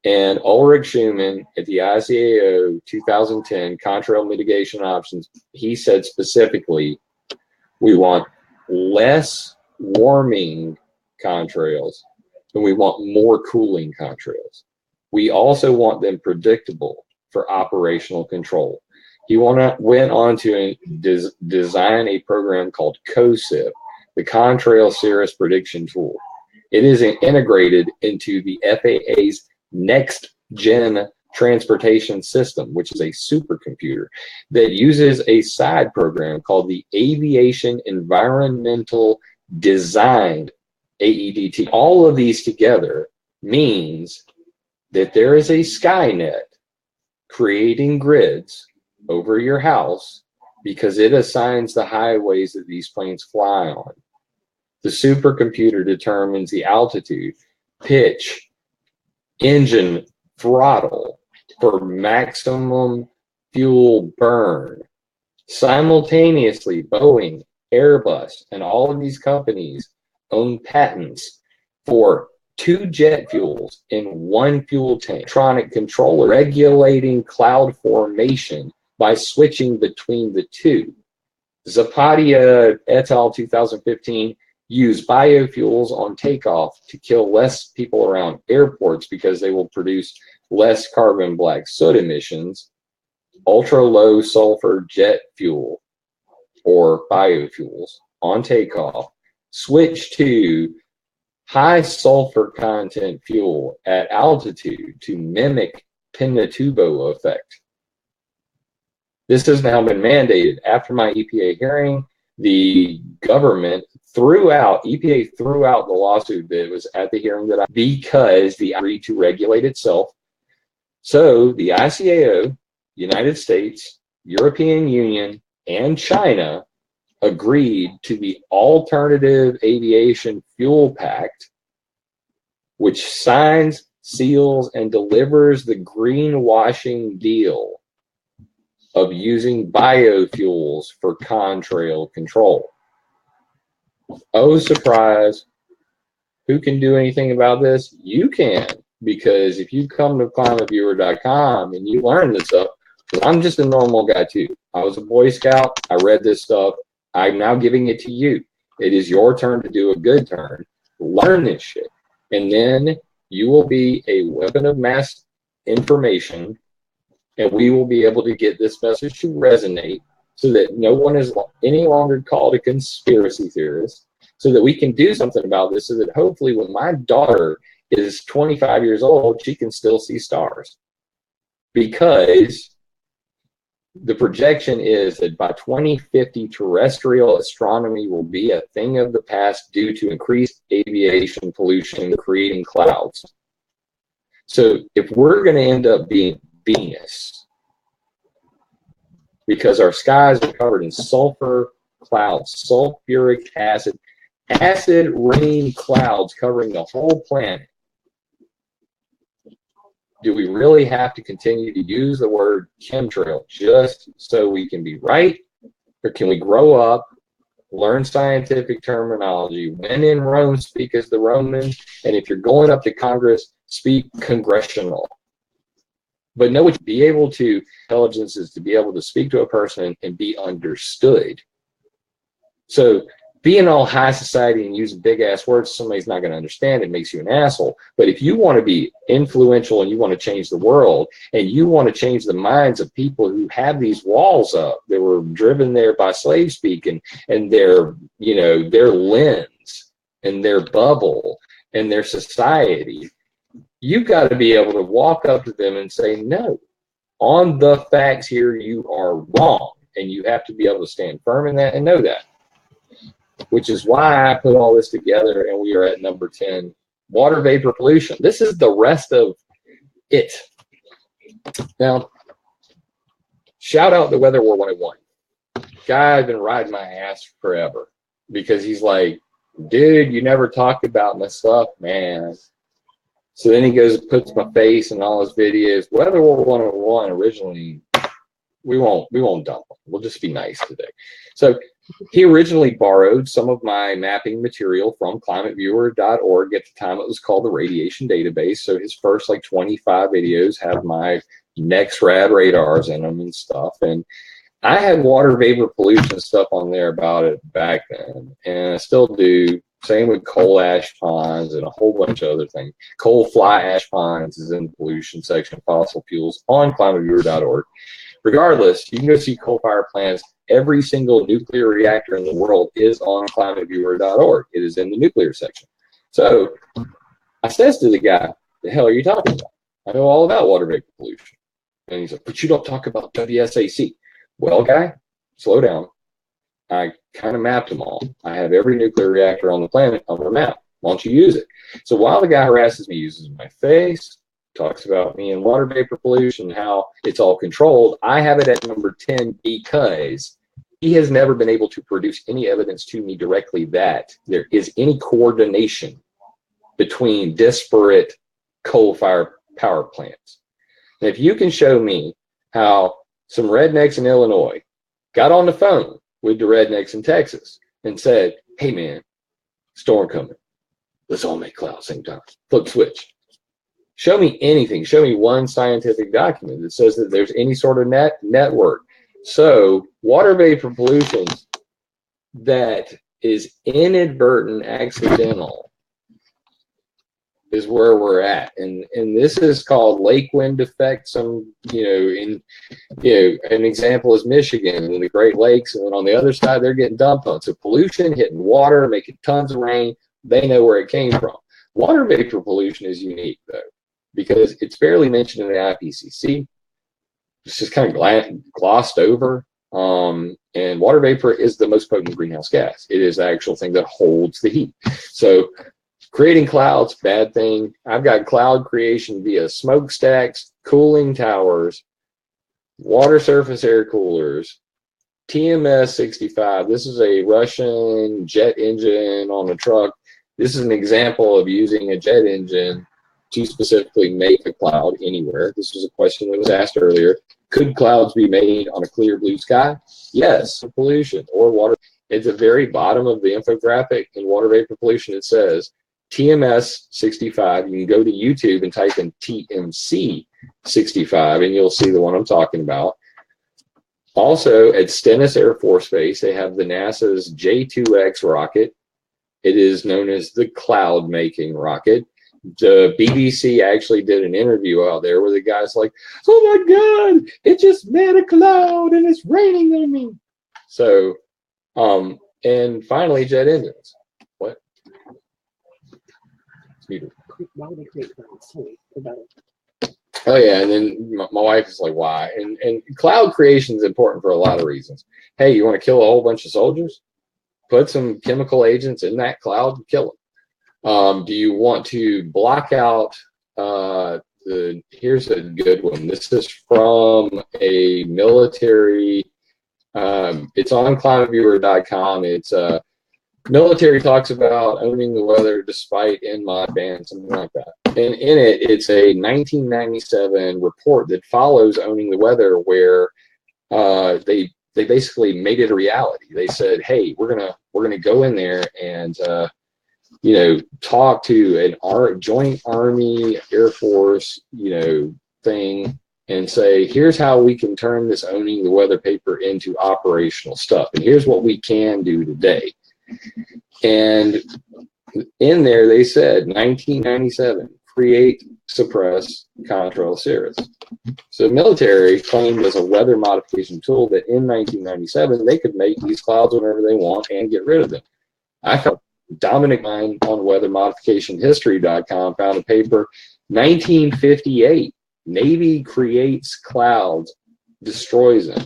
And Ulrich Schumann at the ICAO 2010 contrail mitigation options, he said specifically, we want less warming contrails and we want more cooling contrails. We also want them predictable for operational control. He went on to design a program called COSIP, the Contrail Cirrus Prediction Tool. It is integrated into the FAA's Next Gen Transportation System, which is a supercomputer that uses a side program called the Aviation Environmental Design, AEDT. All of these together means that there is a Skynet creating grids over your house because it assigns the highways that these planes fly on. The supercomputer determines the altitude, pitch, engine throttle for maximum fuel burn. Simultaneously, Boeing, Airbus, and all of these companies own patents for 2 jet fuels in 1 fuel tank. Electronic controller regulating cloud formation by switching between the two. Zapadia et al. 2015 use biofuels on takeoff to kill less people around airports because they will produce less carbon black soot emissions. Ultra low sulfur jet fuel or biofuels on takeoff switch to high sulfur content fuel at altitude to mimic Pinatubo effect. This has now been mandated. After my EPA hearing, the government EPA threw out the lawsuit that was at the hearing because the agreed to regulate itself. So the ICAO, United States, European Union, and China agreed to the Alternative Aviation Fuel Pact, which signs, seals, and delivers the greenwashing deal of using biofuels for contrail control. Oh, surprise. Who can do anything about this? You can, because if you come to climateviewer.com and you learn this stuff, I'm just a normal guy too. I was a Boy Scout. I read this stuff. I'm now giving it to you. It is your turn to do a good turn. Learn this shit. And then you will be a weapon of mass information, and we will be able to get this message to resonate so that no one is any longer called a conspiracy theorist, so that we can do something about this, so that hopefully when my daughter is 25 years old, she can still see stars. Because the projection is that by 2050, terrestrial astronomy will be a thing of the past due to increased aviation pollution creating clouds. So if we're going to end up being Venus, because our skies are covered in sulfur clouds, sulfuric acid rain clouds covering the whole planet, do we really have to continue to use the word chemtrail just so we can be right? Or can we grow up, learn scientific terminology, when in Rome, speak as the Romans, and if you're going up to Congress, speak congressional. But know what, be able to, intelligence is to be able to speak to a person and be understood. So being all high society and using big ass words, somebody's not going to understand. It makes you an asshole. But if you want to be influential and you want to change the world and you want to change the minds of people who have these walls up that were driven there by slave speak and their, their lens and their bubble and their society, you've got to be able to walk up to them and say, no, on the facts here, you are wrong. And you have to be able to stand firm in that and know that. Which is why I put all this together, and we are at number 10, water vapor pollution. This is the rest of it. Now, shout out to Weather War 101. Guy, I've been riding my ass forever because he's like, dude, you never talk about my stuff, man. So then he goes and puts my face in all his videos. Weather War 101 originally, we won't dump him. We'll just be nice today. So He originally borrowed some of my mapping material from climateviewer.org. At the time, it was called the Radiation Database. So his first like 25 videos have my NEXRAD radars in them and stuff. And I had water vapor pollution stuff on there about it back then, and I still do. Same with coal ash ponds and a whole bunch of other things. Coal fly ash ponds is in the pollution section, fossil fuels on climateviewer.org. Regardless, you can go see coal fire plants. Every single nuclear reactor in the world is on climateviewer.org. It is in the nuclear section. So I says to the guy, the hell are you talking about? I know all about water vapor pollution. And he's like, but you don't talk about WSAC. Well, guy, slow down. I kind of mapped them all. I have every nuclear reactor on the planet on the map. Why don't you use it? So while the guy harasses me, uses my face, talks about me and water vapor pollution, how it's all controlled, I have it at number 10 because he has never been able to produce any evidence to me directly that there is any coordination between disparate coal-fired power plants. And if you can show me how some rednecks in Illinois got on the phone with the rednecks in Texas and said, hey man, storm coming. Let's all make clouds same time. Flip switch. Show me anything. Show me one scientific document that says that there's any sort of network. So water vapor pollution that is inadvertent, accidental, is where we're at, and this is called lake wind effect. Some an example is Michigan and the Great Lakes, and then on the other side they're getting dumped on. So pollution hitting water, making tons of rain. They know where it came from. Water vapor pollution is unique though, because it's barely mentioned in the IPCC. It's just kind of glossed over. And water vapor is the most potent greenhouse gas. It is the actual thing that holds the heat. So creating clouds, bad thing. I've got cloud creation via smokestacks, cooling towers, water surface air coolers, TMS 65. This is a Russian jet engine on a truck. This is an example of using a jet engine to specifically make a cloud anywhere. This was a question that was asked earlier. Could clouds be made on a clear blue sky? Yes, pollution or water. At the very bottom of the infographic in water vapor pollution, it says TMS 65. You can go to YouTube and type in TMC 65 and you'll see the one I'm talking about. Also at Stennis Air Force Base, they have the NASA's J2X rocket. It is known as the cloud making rocket. The BBC actually did an interview out there where the guy's like, oh my God, it just made a cloud and it's raining on me. So, and finally, jet engines. What? Why would they create clouds? Tell me about it. Oh yeah, and then my wife is like, why? And cloud creation is important for a lot of reasons. Hey, you want to kill a whole bunch of soldiers? Put some chemical agents in that cloud and kill them. Do you want to block out here's a good one. This is from a military, it's on climateviewer.com. It's military talks about owning the weather despite in-mod bans, something like that. And in it, it's a 1997 report that follows owning the weather where they basically made it a reality. They said, hey, we're gonna go in there and talk to an joint Army Air Force, thing and say, here's how we can turn this owning the weather paper into operational stuff. And here's what we can do today. And in there, they said 1997, create, suppress, control cirrus. So the military claimed as a weather modification tool that in 1997, they could make these clouds whenever they want and get rid of them. I found Dominic Mine on weathermodificationhistory.com found a paper, 1958, Navy creates clouds, destroys them.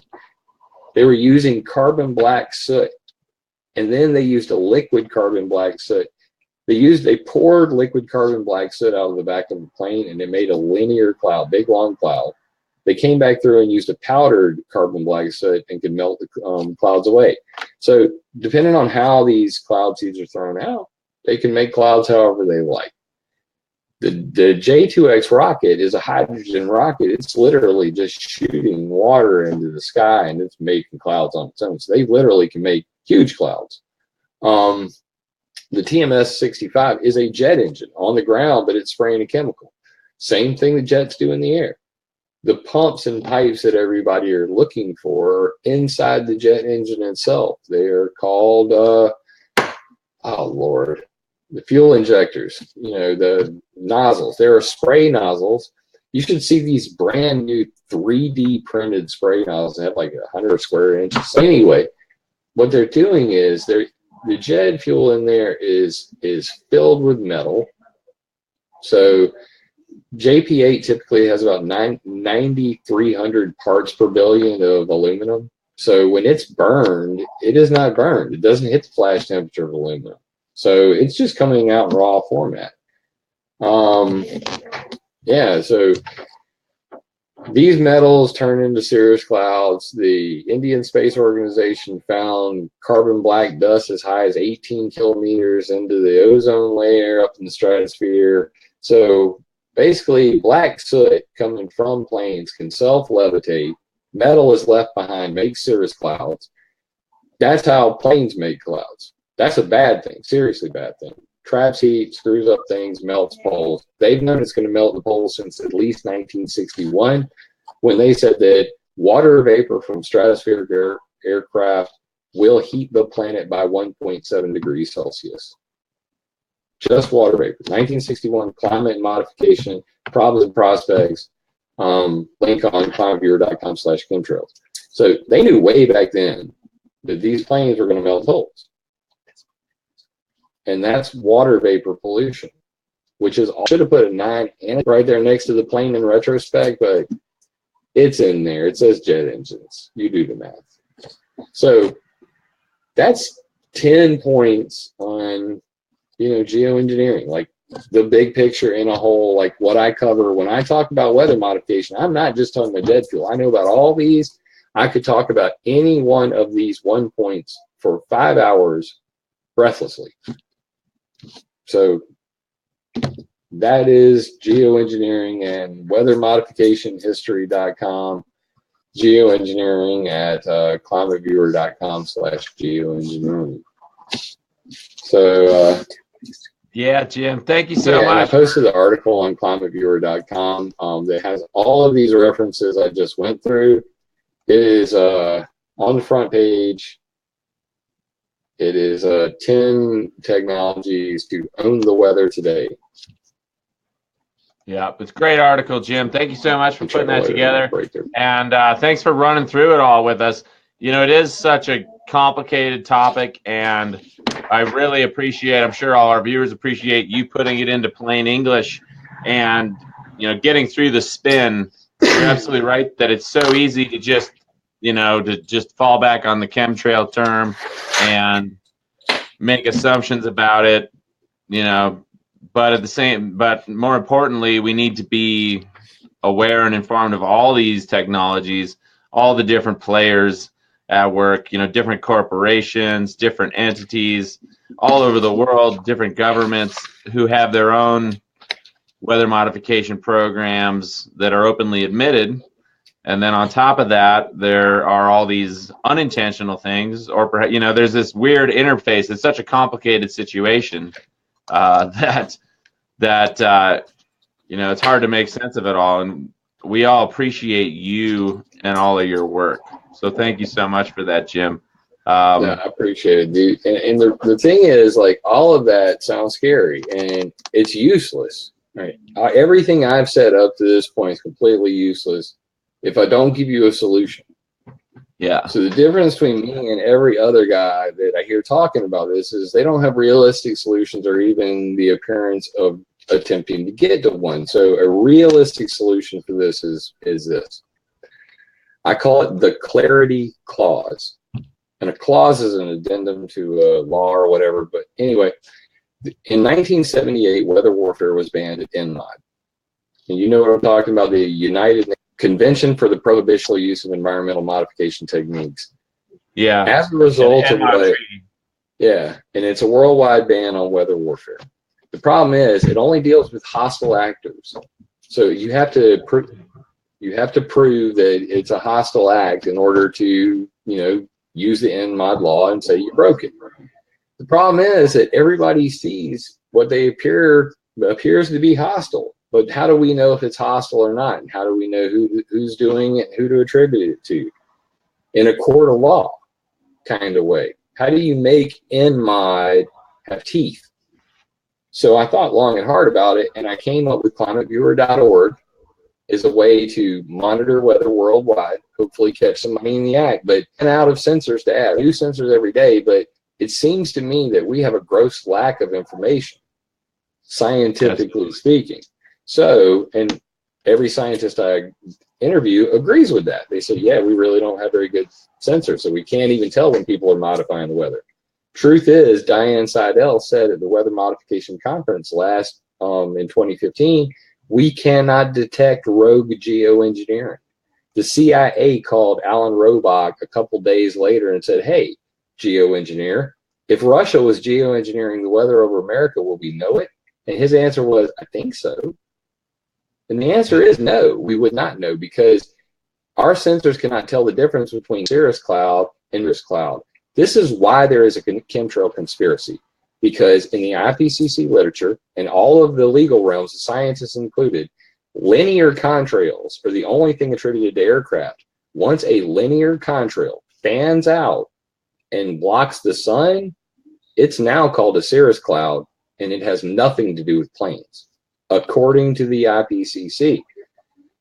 They were using carbon black soot, and then they used a liquid carbon black soot. They poured liquid carbon black soot out of the back of the plane, and it made a linear cloud, big long cloud. They came back through and used a powdered carbon black soot and could melt the clouds away. So depending on how these cloud seeds are thrown out, they can make clouds however they like. The J2X rocket is a hydrogen rocket. It's literally just shooting water into the sky and it's making clouds on its own. So they literally can make huge clouds. The TMS-65 is a jet engine on the ground, but it's spraying a chemical. Same thing the jets do in the air. The pumps and pipes that everybody are looking for are inside the jet engine itself. They are called, oh Lord, the fuel injectors, you know, the nozzles. There are spray nozzles. You should see these brand new 3D printed spray nozzles. They have like 100 square inches. So anyway, what they're doing is the jet fuel in there is filled with metal. So JP8 typically has about 9,300 parts per billion of aluminum. So when it's burned, it is not burned. It doesn't hit the flash temperature of aluminum. So it's just coming out in raw format. Yeah, so these metals turn into cirrus clouds. The Indian Space Organization found carbon black dust as high as 18 kilometers into the ozone layer up in the stratosphere. So basically, black soot coming from planes can self-levitate. Metal is left behind, makes cirrus clouds. That's how planes make clouds. That's a bad thing, seriously bad thing. Traps heat, screws up things, melts poles. They've known it's going to melt the poles since at least 1961, when they said that water vapor from stratospheric aircraft will heat the planet by 1.7 degrees Celsius. Just water vapor. 1961, climate modification, problems and prospects. Link on climateviewer.com/chemtrails. So they knew way back then that these planes were going to melt poles. And that's water vapor pollution, which is, should have put a 9 and right there next to the plane in retrospect, but it's in there. It says jet engines. You do the math. So that's 10 points on, you know, geoengineering, like the big picture in a whole, like what I cover when I talk about weather modification. I'm not just talking about jet fuel. I know about all these. I could talk about any one of these 1 points for 5 hours breathlessly. So that is geoengineering and weathermodificationhistory.com, geoengineering at climateviewer.com/geoengineering. So, yeah, Jim, thank you so much. I posted the article on climateviewer.com that has all of these references I just went through. It is on the front page. It is 10 technologies to own the weather today. Yeah, it's a great article, Jim. Thank you so much for putting that together. And thanks for running through it all with us. You know, it is such a complicated topic, and I really appreciate, I'm sure all our viewers appreciate you putting it into plain English and, you know, getting through the spin. You're absolutely right that it's so easy to just, you know, to just fall back on the chemtrail term and make assumptions about it, you know, but more importantly, we need to be aware and informed of all these technologies, all the different players at work, you know, different corporations, different entities all over the world, different governments who have their own weather modification programs that are openly admitted. And then on top of that, there are all these unintentional things, or perhaps, you know, there's this weird interface. It's such a complicated situation that you know, it's hard to make sense of it all. And we all appreciate you and all of your work. So thank you so much for that, Jim. Yeah, I appreciate it, dude. And the thing is, like, all of that sounds scary and it's useless. Right? Everything I've said up to this point is completely useless if I don't give you a solution. Yeah. So the difference between me and every other guy that I hear talking about this is they don't have realistic solutions or even the appearance of attempting to get to one. So a realistic solution for this is this. I call it the clarity clause. And a clause is an addendum to a law or whatever. But anyway, in 1978, weather warfare was banned at NMOD. And you know what I'm talking about, the United Convention for the Prohibitional Use of Environmental Modification Techniques. Yeah. As a result of what, yeah, and it's a worldwide ban on weather warfare. The problem is it only deals with hostile actors. So you have to prove that it's a hostile act in order to, you know, use the NMOD law and say you broke it. The problem is that everybody sees what they appears to be hostile. But how do we know if it's hostile or not? And how do we know who's doing it, who to attribute it to? In a court of law kind of way. How do you make NMOD have teeth? So I thought long and hard about it, and I came up with climateviewer.org as a way to monitor weather worldwide, hopefully catch some money in the act, but out of sensors to add. New sensors every day, but it seems to me that we have a gross lack of information, scientifically speaking. So, and every scientist I interview agrees with that. They say, yeah, we really don't have very good sensors, so we can't even tell when people are modifying the weather. Truth is, Diane Seidel said at the Weather Modification Conference last in 2015, we cannot detect rogue geoengineering. The CIA called Alan Robach a couple days later and said, hey, geoengineer, if Russia was geoengineering the weather over America, will we know it? And his answer was, I think so. And the answer is no, we would not know, because our sensors cannot tell the difference between cirrus cloud and cirrus cloud. This is why there is a chemtrail conspiracy, because in the IPCC literature and all of the legal realms, the scientists included, linear contrails are the only thing attributed to aircraft. Once a linear contrail fans out and blocks the sun, it's now called a cirrus cloud, and it has nothing to do with planes, according to the IPCC.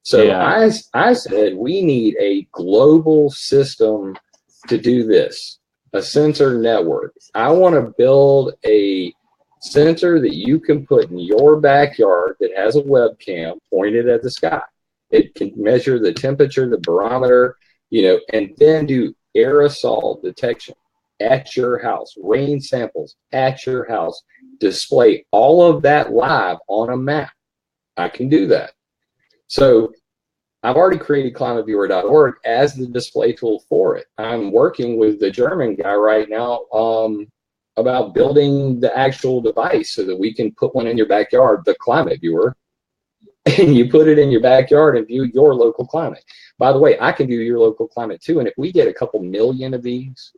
So yeah. I said we need a global system to do this, a sensor network. I want to build a sensor that you can put in your backyard that has a webcam pointed at the sky. It can measure the temperature, the barometer, and then do aerosol detection at your house, rain samples at your house, display all of that live on a map. I can do that. So I've already created climateviewer.org as the display tool for it. I'm working with the German guy right now about building the actual device so that we can put one in your backyard, the climate viewer, and you put it in your backyard and view your local climate. By the way, I can view your local climate too. And if we get a couple million of these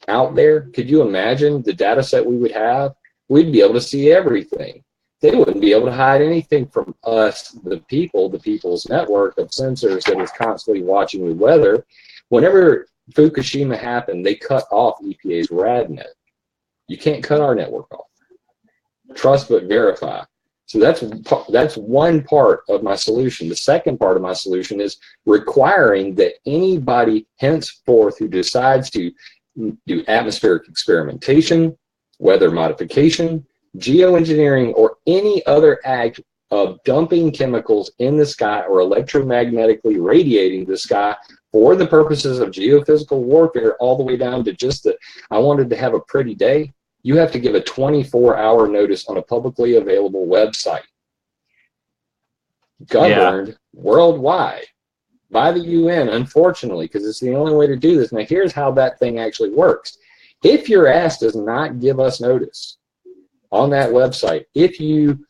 out there, could you imagine the data set we would have? We'd be able to see everything. They wouldn't be able to hide anything from us, the people's network of sensors that is constantly watching the weather. Whenever Fukushima happened, they cut off EPA's RadNet. You can't cut our network off. Trust but verify. So that's one part of my solution. The second part of my solution is requiring that anybody henceforth who decides to do atmospheric experimentation, weather modification, geoengineering, or any other act of dumping chemicals in the sky or electromagnetically radiating the sky for the purposes of geophysical warfare, all the way down to just I wanted to have a pretty day, you have to give a 24-hour notice on a publicly available website, governed worldwide by the UN, unfortunately, because it's the only way to do this. Now, here's how that thing actually works. If your ass does not give us notice on that website, if you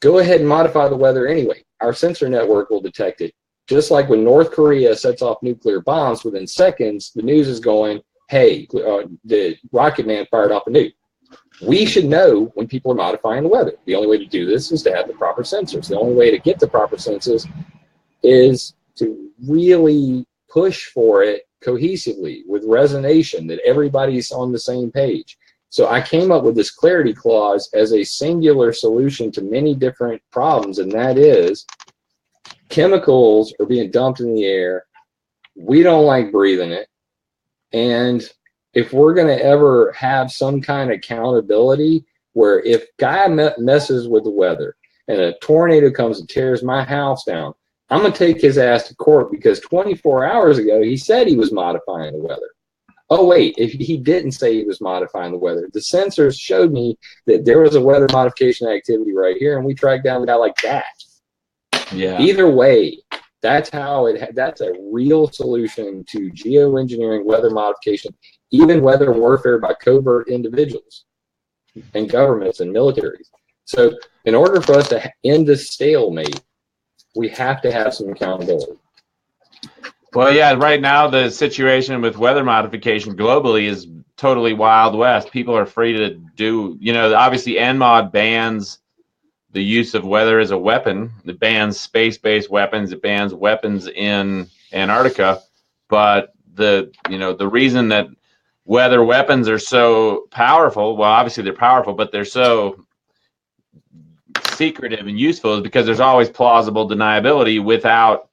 go ahead and modify the weather anyway, our sensor network will detect it. Just like when North Korea sets off nuclear bombs, within seconds, the news is going, hey, the Rocket Man fired off a nuke. We should know when people are modifying the weather. The only way to do this is to have the proper sensors. The only way to get the proper sensors is to really push for it cohesively with resonation, that everybody's on the same page. So I came up with this clarity clause as a singular solution to many different problems, and that is chemicals are being dumped in the air. We don't like breathing it. And if we're going to ever have some kind of accountability where if guy messes with the weather and a tornado comes and tears my house down, I'm going to take his ass to court because 24 hours ago he said he was modifying the weather. Oh, wait, if he didn't say he was modifying the weather. The sensors showed me that there was a weather modification activity right here, and we tracked down the guy like that. Yeah. Either way, that's a real solution to geoengineering, weather modification, even weather warfare by covert individuals and governments and militaries. So in order for us to end this stalemate, we have to have some accountability. Well, yeah, right now the situation with weather modification globally is totally wild west. People are free to do, obviously NMOD bans the use of weather as a weapon. It bans space-based weapons. It bans weapons in Antarctica. But the reason that weather weapons are so powerful, well, obviously they're powerful, but they're so secretive and useful is because there's always plausible deniability without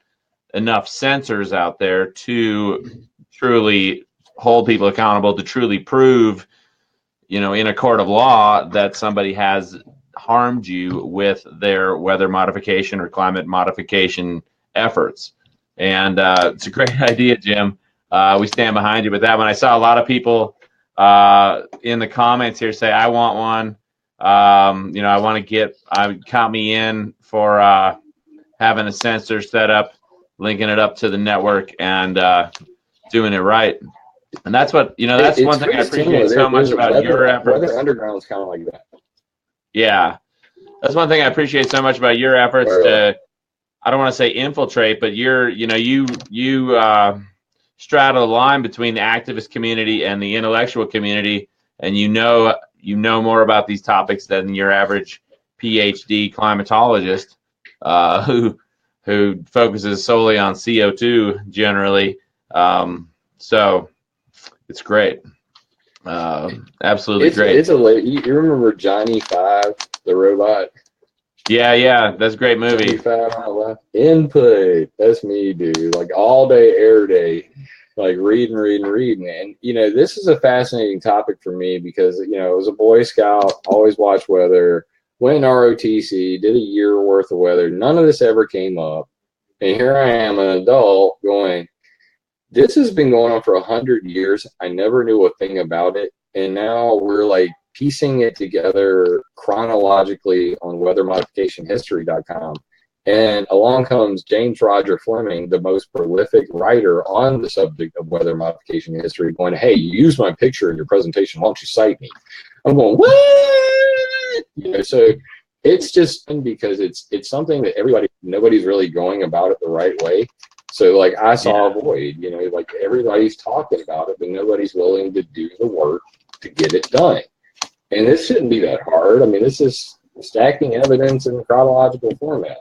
enough sensors out there to truly hold people accountable, to truly prove, in a court of law that somebody has harmed you with their weather modification or climate modification efforts. And it's a great idea, Jim. We stand behind you with that one. I saw a lot of people in the comments here say, I want one. I want to count me in for having a sensor set up, linking it up to the network, and doing it right. And that's what that's one thing I appreciate so much about your efforts. Weather Underground's kind of like that. Yeah, that's one thing I appreciate so much about your efforts to. I don't want to say infiltrate, but you straddle the line between the activist community and the intellectual community, and you know more about these topics than your average PhD climatologist who focuses solely on CO2 generally. So it's great. Absolutely great. You remember Johnny 5, the robot? Yeah, that's a great movie. 5 on the left. Input. That's me, dude. Like all day, every day. Like reading. And, this is a fascinating topic for me because, as a Boy Scout, always watched weather, went in ROTC, did a year worth of weather. None of this ever came up. And here I am, an adult, going, this has been going on for 100 years. I never knew a thing about it. And now we're like piecing it together chronologically on weathermodificationhistory.com. And along comes James Roger Fleming, the most prolific writer on the subject of weather modification history, going, hey, you used my picture in your presentation. Why don't you cite me? I'm going, what? So it's just because it's something that nobody's really going about it the right way. So like I saw a void, like everybody's talking about it, but nobody's willing to do the work to get it done. And this shouldn't be that hard. I mean, this is stacking evidence in chronological format.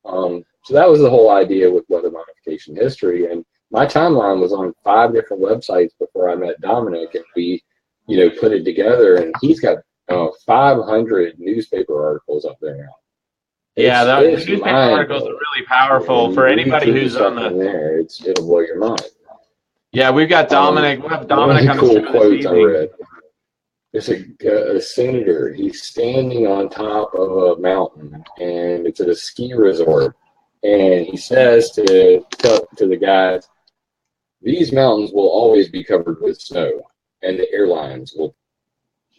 So that was the whole idea with weather modification history. And my timeline was on 5 different websites before I met Dominic, and we, put it together. And he's got 500 newspaper articles up there now. Yeah, the newspaper articles are really powerful for anybody who's on the. There, it'll blow your mind. Yeah, we've got Dominic. We'll have Dominic on the show quotes I read. There's a senator. He's standing on top of a mountain, and it's at a ski resort. And he says to the guys, "These mountains will always be covered with snow, and the airlines will."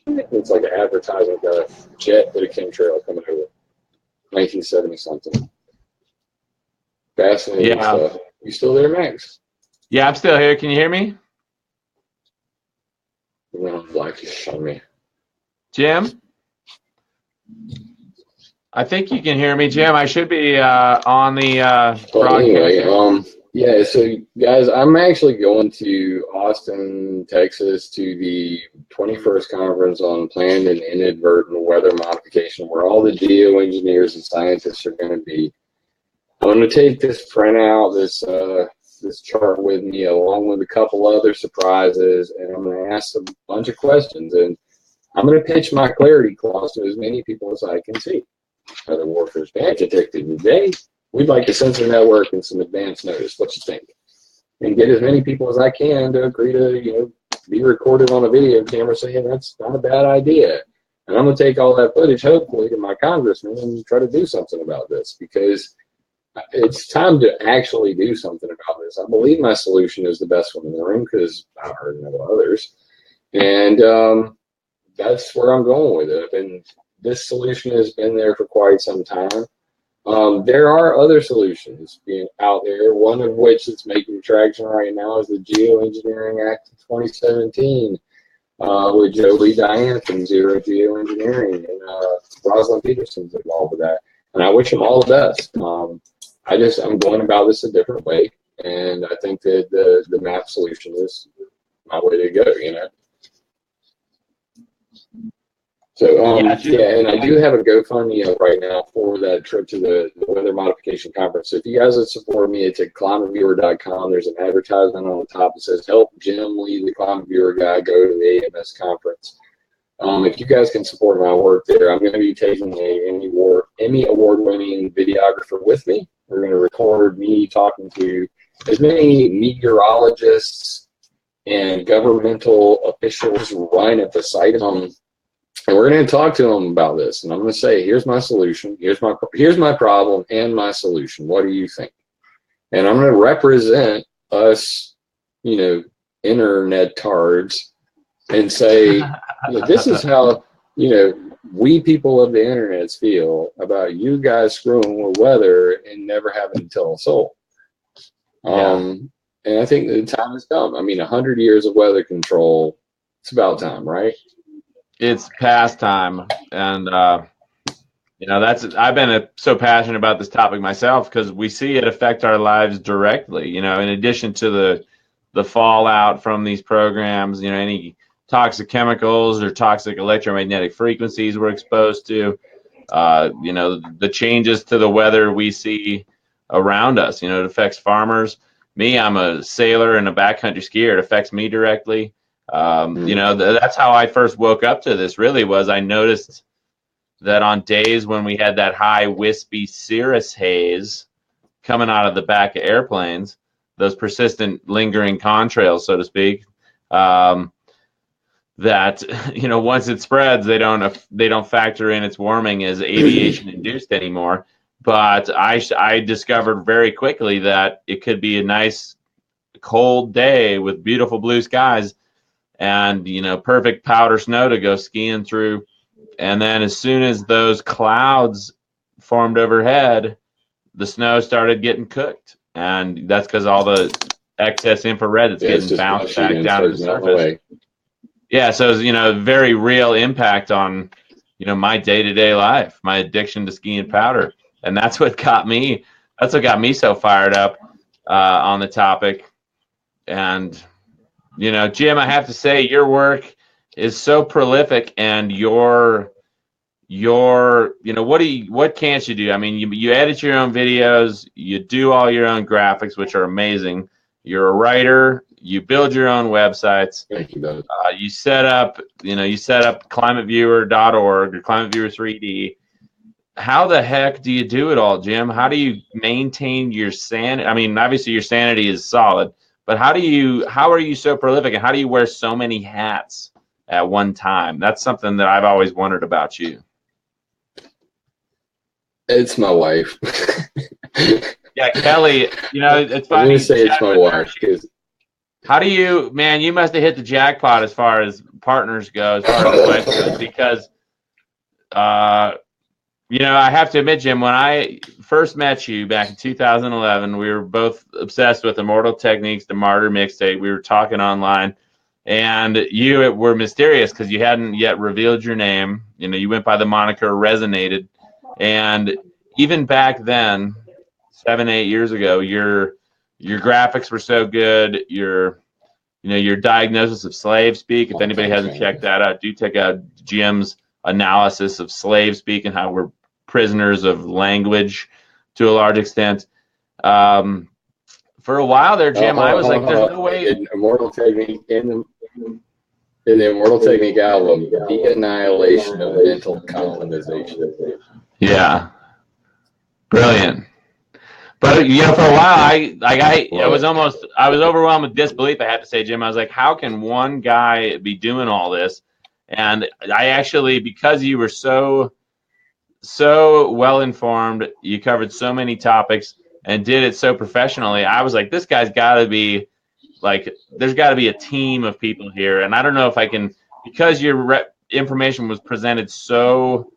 It's like an advertisement, got a jet with a chemtrail coming over. 1970 something. Fascinating stuff. You still there, Max? Yeah, I'm still here. Can you hear me? Like you showing me. Jim? I think you can hear me, Jim. I should be on the broadcast. Anyway, so guys, I'm actually going to Austin, Texas to the 21st conference on planned and inadvertent weather modification, where all the geoengineers and scientists are going to be. I'm going to take this printout, this chart with me, along with a couple other surprises, and I'm going to ask a bunch of questions, and I'm going to pitch my clarity clause to as many people as I can see. Weather warfare is bad detected today. We'd like to sensor network and some advance notice. What you think? And get as many people as I can to agree to, be recorded on a video camera saying that's not a bad idea. And I'm going to take all that footage, hopefully, to my congressman and try to do something about this, because it's time to actually do something about this. I believe my solution is the best one in the room because I've heard no others. And that's where I'm going with it. And this solution has been there for quite some time. There are other solutions being out there, one of which that's making traction right now is the Geoengineering Act of 2017 with Jolie Diane from Zero Geoengineering, and Rosalind Peterson's involved with that. And I wish them all the best. I'm going about this a different way. And I think that the map solution is my way to go, you know. So, yeah, and I do have a GoFundMe up right now for that trip to the weather modification conference. So if you guys would support me, it's at climateviewer.com. There's an advertisement on the top that says, help Jim lead the Climate Viewer guy go to the AMS conference. If you guys can support my work there, I'm going to be taking a Emmy award-winning videographer with me. We're going to record me talking to as many meteorologists and governmental officials running at the site. And we're going to talk to them about this. And I'm going to say, here's my solution. Here's my problem and my solution. What do you think? And I'm going to represent us, you know, internet tards, and say, this is how, you know, we people of the internet feel about you guys screwing with weather and never having to tell a soul. And I think the time has come. I mean, 100 years of weather control, it's about time, right? It's past time. And, you know, I've been so passionate about this topic myself because we see it affect our lives directly, you know, in addition to the fallout from these programs, you know, any toxic chemicals or toxic electromagnetic frequencies we're exposed to, you know, the changes to the weather we see around us. You know, it affects farmers. Me, I'm a sailor and a backcountry skier. It affects me directly. You know, that's how I first woke up to this, really, was I noticed that on days when we had that high wispy cirrus haze coming out of the back of airplanes, those persistent lingering contrails, so to speak, that, you know, once it spreads, they don't factor in its warming as aviation induced anymore. But I discovered very quickly that it could be a nice cold day with beautiful blue skies and, you know, perfect powder snow to go skiing through. And then as soon as those clouds formed overhead, the snow started getting cooked. And that's because all the excess infrared that's getting bounced back down to the surface. Yeah, so it's, you know, very real impact on, you know, my day-to-day life, my addiction to skiing powder. And that's what got me so fired up on the topic. And, you know, Jim, I have to say your work is so prolific, and your you know, what can't you do? I mean, you edit your own videos, you do all your own graphics, which are amazing. You're a writer, you build your own websites. Thank you, you set up climateviewer.org or ClimateViewer 3D. How the heck do you do it all, Jim? How do you maintain your sanity? I mean, obviously your sanity is solid, but how are you so prolific, and how do you wear so many hats at one time? That's something that I've always wondered about you. It's my wife. Yeah, Kelly, you know, it's funny. I'm going to say it's my wife. How do you, man, you must have hit the jackpot as far as partners go, as far as the wife goes, because, you know, I have to admit, Jim, when I first met you back in 2011, we were both obsessed with Immortal Techniques, the Martyr mixtape. We were talking online, and you were mysterious because you hadn't yet revealed your name. You know, you went by the moniker Resonated. And even back then, 7-8 years ago, your graphics were so good. Your diagnosis of slave speak. If anybody hasn't checked that out, do check out Jim's analysis of slave speak and how we're prisoners of language to a large extent. For a while there, Jim, I was like, "There's no way." In Immortal Technique, in the Immortal Technique album, the annihilation of mental colonization. Yeah, brilliant. But you know, for a while, I was overwhelmed with disbelief. I had to say, Jim, I was like, how can one guy be doing all this? And I actually, because you were so well informed, you covered so many topics and did it so professionally, I was like, this guy's got to be like, there's got to be a team of people here. And I don't know if I can, because your information was presented so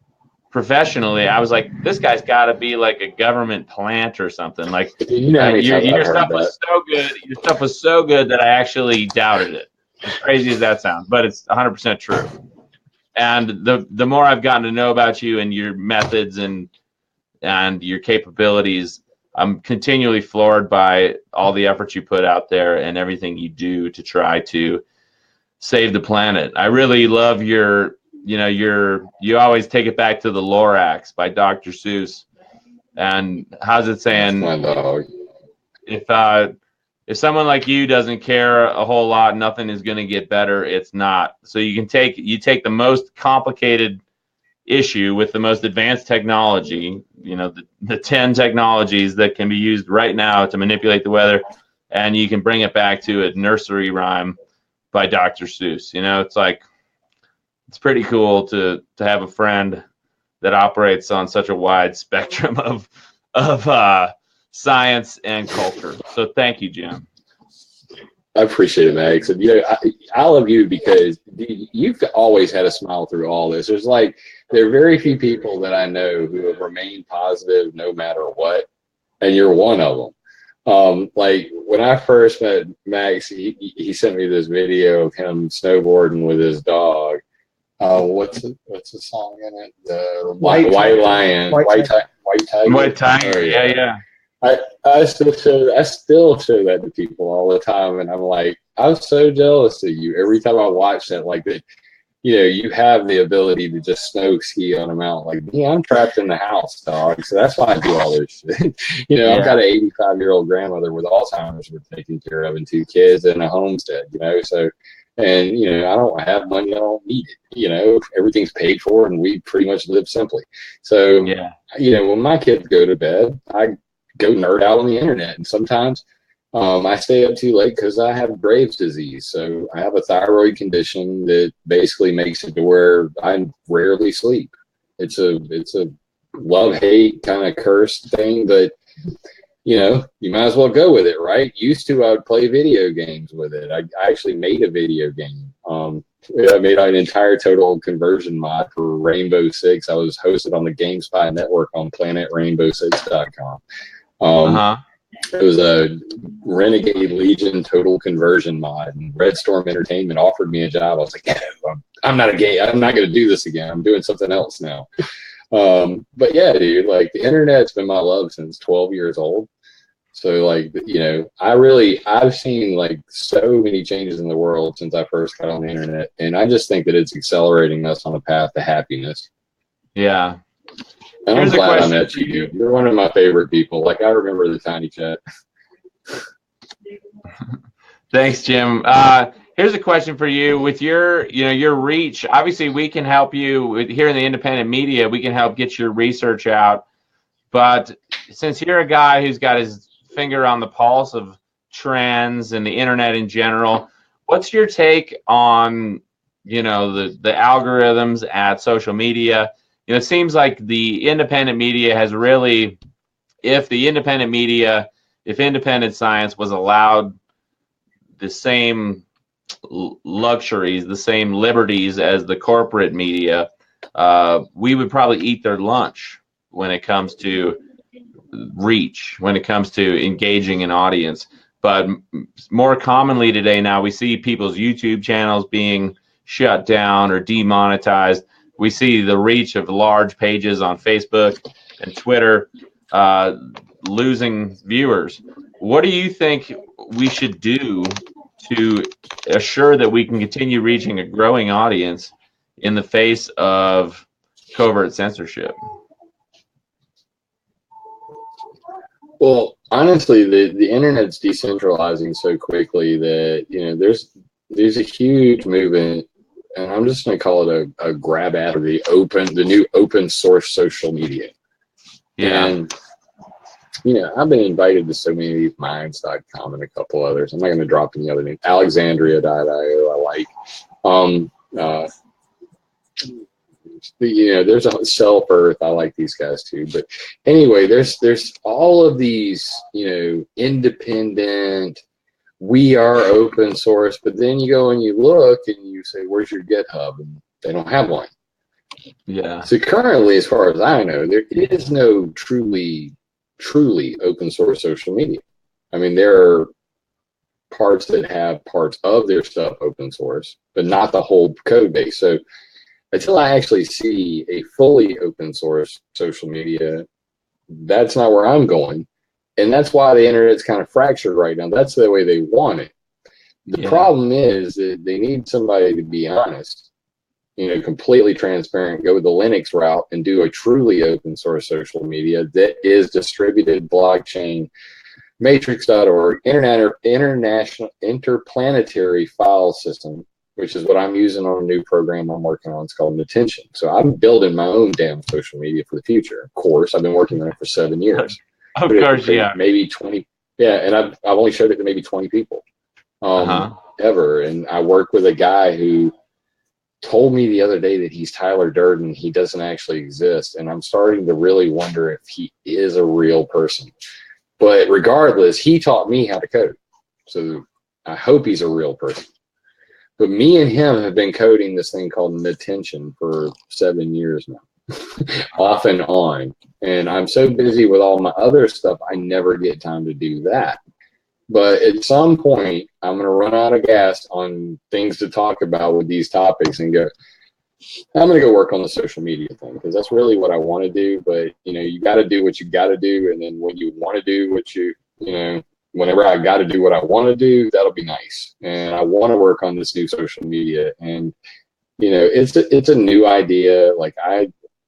professionally, I was like, this guy's got to be like a government plant or something. Like, your stuff was so good. Your stuff was so good that I actually doubted it. As crazy as that sounds, but it's 100% true. And the more I've gotten to know about you and your methods and your capabilities, I'm continually floored by all the effort you put out there and everything you do to try to save the planet. I really love you always take it back to the Lorax by Dr. Seuss. And how's it saying? That's my dog. If someone like you doesn't care a whole lot, nothing is going to get better. It's not. So you take the most complicated issue with the most advanced technology, the 10 technologies that can be used right now to manipulate the weather, and you can bring it back to a nursery rhyme by Dr. Seuss. It's pretty cool to have a friend that operates on such a wide spectrum of science and culture. So thank you, Jim. I appreciate it, Max. And I love you because you've always had a smile through all this. There are very few people that I know who have remained positive no matter what, and you're one of them. Like when I first met Max, he sent me this video of him snowboarding with his dog. What's the song in it? The White Lion, White Tiger. White Tiger. Yeah. I still show that to people all the time, and I'm like, I'm so jealous of you. Every time I watch that, like that, you have the ability to just snow ski on a mountain. Like me, I'm trapped in the house, dog. So that's why I do all this shit. I've got an 85-year-old grandmother with Alzheimer's we're taking care of, and 2 kids and a homestead. So. And, I don't have money. I don't need it. Everything's paid for and we pretty much live simply. So, when my kids go to bed, I go nerd out on the internet. And sometimes I stay up too late because I have Graves' disease. So I have a thyroid condition that basically makes it to where I rarely sleep. It's a love-hate kind of curse thing, but you might as well go with it, right? Used to, I would play video games with it. I actually made a video game. I made an entire total conversion mod for Rainbow Six. I was hosted on the GameSpy network on PlanetRainbow6.com. It was a Renegade Legion total conversion mod, and Red Storm Entertainment offered me a job. I was like, I'm not going to do this again. I'm doing something else now. But yeah, dude, like the internet's been my love since 12 years old. So I've seen like so many changes in the world since I first got on the internet. And I just think that it's accelerating us on a path to happiness. Yeah. And I'm glad I met you, dude. You're one of my favorite people. Like I remember the Tiny Chat. Thanks, Jim. Here's a question for you. With your reach, obviously we can help you here in the independent media. We can help get your research out. But since you're a guy who's got his finger on the pulse of trends and the internet in general, what's your take on, the algorithms at social media? It seems like the independent media has really, if independent science was allowed the same luxuries, the same liberties as the corporate media, we would probably eat their lunch when it comes to reach, when it comes to engaging an audience. But more commonly today now, we see people's YouTube channels being shut down or demonetized. We see the reach of large pages on Facebook and Twitter losing viewers. What do you think we should do to assure that we can continue reaching a growing audience in the face of covert censorship? Well, honestly, the internet's decentralizing so quickly that there's a huge movement, and I'm just going to call it a grab at the new open source social media. Yeah. And I've been invited to so many of these minds.com and a couple others. I'm not going to drop any other names. Alexandria.io I like. There's a Self Earth. I like these guys too. But anyway, there's all of these, independent, we are open source, but then you go and you look and you say, where's your GitHub? And they don't have one. Yeah. So currently, as far as I know, there is no truly open source social media. I mean, there are parts that have parts of their stuff open source, but not the whole code base. So until I actually see a fully open source social media, that's not where I'm going. And that's why the internet's kind of fractured right now. That's the way they want it. The problem is that they need somebody to be honest, completely transparent, go the Linux route and do a truly open source social media that is distributed blockchain, matrix.org, international interplanetary file system, which is what I'm using on a new program I'm working on. It's called Attention. So I'm building my own damn social media for the future. Of course, I've been working on it for 7 years. Of course, yeah. Maybe 20. Yeah, and I've only showed it to maybe 20 people ever. And I work with a guy who told me the other day that he's Tyler Durden. He doesn't actually exist. And I'm starting to really wonder if he is a real person. But regardless, he taught me how to code. So I hope he's a real person. But me and him have been coding this thing called Attention for 7 years now. Off and on. And I'm so busy with all my other stuff, I never get time to do that. But at some point, I'm going to run out of gas on things to talk about with these topics and I'm going to go work on the social media thing because that's really what I want to do. But, you got to do what you got to do. And then when you want to do what whenever I got to do what I want to do, that'll be nice. And I want to work on this new social media. And, it's a new idea.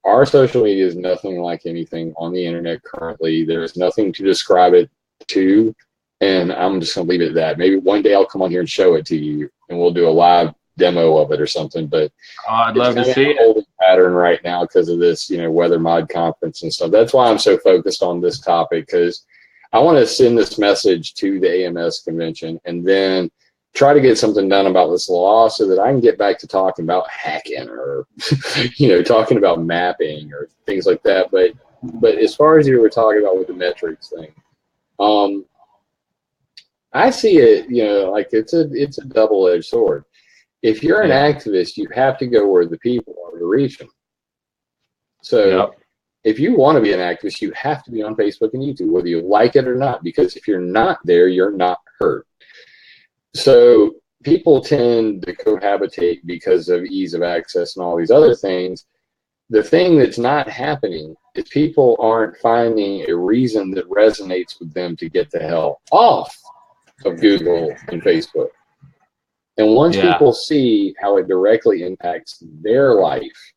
Our social media is nothing like anything on the internet currently. There's nothing to describe it to, and I'm just going to leave it at that. Maybe one day I'll come on here and show it to you, and we'll do a live demo of it or something. But I'd love to see it. Holding pattern right now because of this, Weather Mod conference and stuff. That's why I'm so focused on this topic because I want to send this message to the AMS convention and then try to get something done about this law so that I can get back to talking about hacking or, talking about mapping or things like that. But as far as you were talking about with the metrics thing, I see it, like it's a double-edged sword. If you're an activist, you have to go where the people are to reach them. So if you want to be an activist, you have to be on Facebook and YouTube, whether you like it or not, because if you're not there, you're not heard. So people tend to cohabitate because of ease of access and all these other things. The thing that's not happening is people aren't finding a reason that resonates with them to get the hell off of Google and Facebook. And once people see how it directly impacts their life,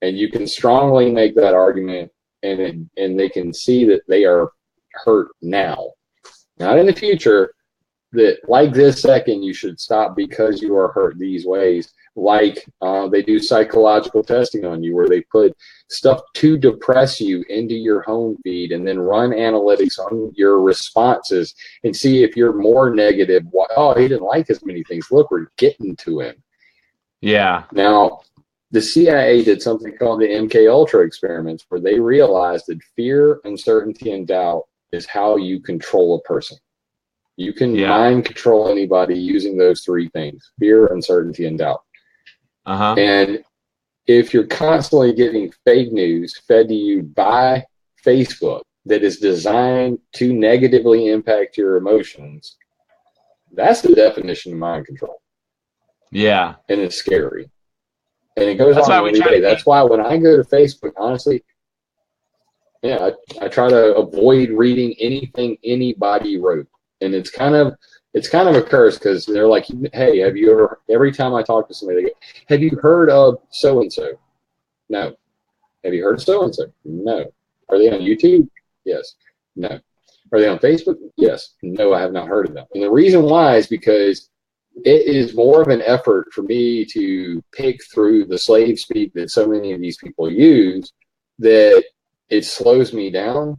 and you can strongly make that argument, and they can see that they are hurt now, not in the future, that like this second you should stop because you are hurt these ways. Like they do psychological testing on you where they put stuff to depress you into your home feed and then run analytics on your responses and see if you're more negative. Oh, he didn't like as many things. Look, we're getting to him. Yeah. Now, the CIA did something called the MK Ultra experiments where they realized that fear, uncertainty, and doubt is how you control a person. You can mind control anybody using those three things: fear, uncertainty, and doubt. And if you're constantly getting fake news fed to you by Facebook that is designed to negatively impact your emotions, that's the definition of mind control. Yeah. And it's scary. And it goes on every day. That's why when I go to Facebook, honestly, I try to avoid reading anything anybody wrote. And it's kind of a curse because they're like, hey, have you ever, every time I talk to somebody, they go, have you heard of so-and-so? No. Have you heard of so-and-so? No. Are they on YouTube? Yes. No. Are they on Facebook? Yes. No, I have not heard of them. And the reason why is because it is more of an effort for me to pick through the slave speak that so many of these people use that it slows me down.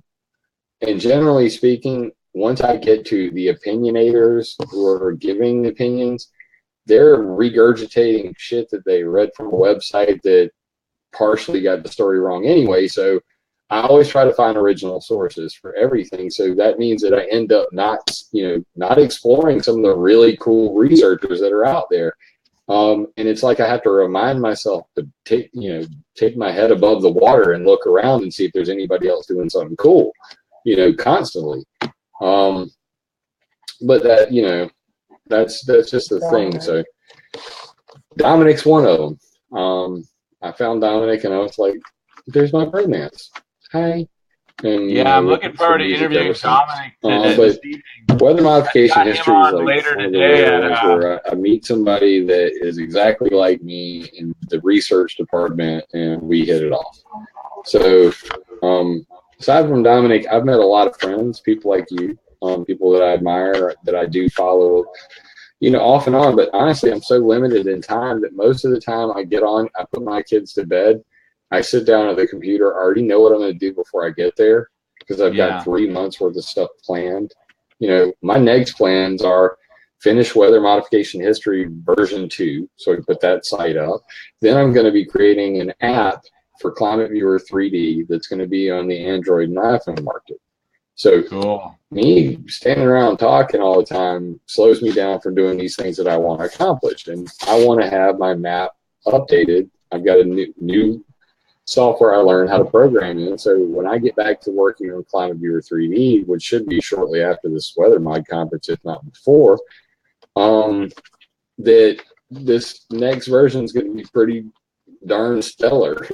And generally speaking, once I get to the opinionators who are giving opinions, they're regurgitating shit that they read from a website that partially got the story wrong anyway. So I always try to find original sources for everything. So that means that I end up not exploring some of the really cool researchers that are out there. And it's like I have to remind myself to take my head above the water and look around and see if there's anybody else doing something cool, constantly. But that, that's just the thing. So Dominic's one of them. I found Dominic and I was like, there's my bromance. Hi. And Yeah, I'm looking forward to interviewing Dominic this evening. Weather modification Got him history is on like later one of the today rare at, ones where I meet somebody that is exactly like me in the research department, and we hit it off. So, aside from Dominic, I've met a lot of friends, people like you, people that I admire, that I do follow, off and on. But honestly, I'm so limited in time that most of the time I get on, I put my kids to bed, I sit down at the computer, I already know what I'm going to do before I get there, because I've got 3 months worth of stuff planned. My next plans are finish weather modification history version 2, so I can put that site up. Then I'm going to be creating an app for Climate Viewer 3D that's going to be on the Android and iPhone market. So cool. Me standing around talking all the time slows me down from doing these things that I want to accomplish. And I want to have my map updated. I've got a new software I learned how to program in. So when I get back to working on Climate Viewer 3D, which should be shortly after this Weather Mod conference, if not before, that this next version is going to be pretty darn stellar.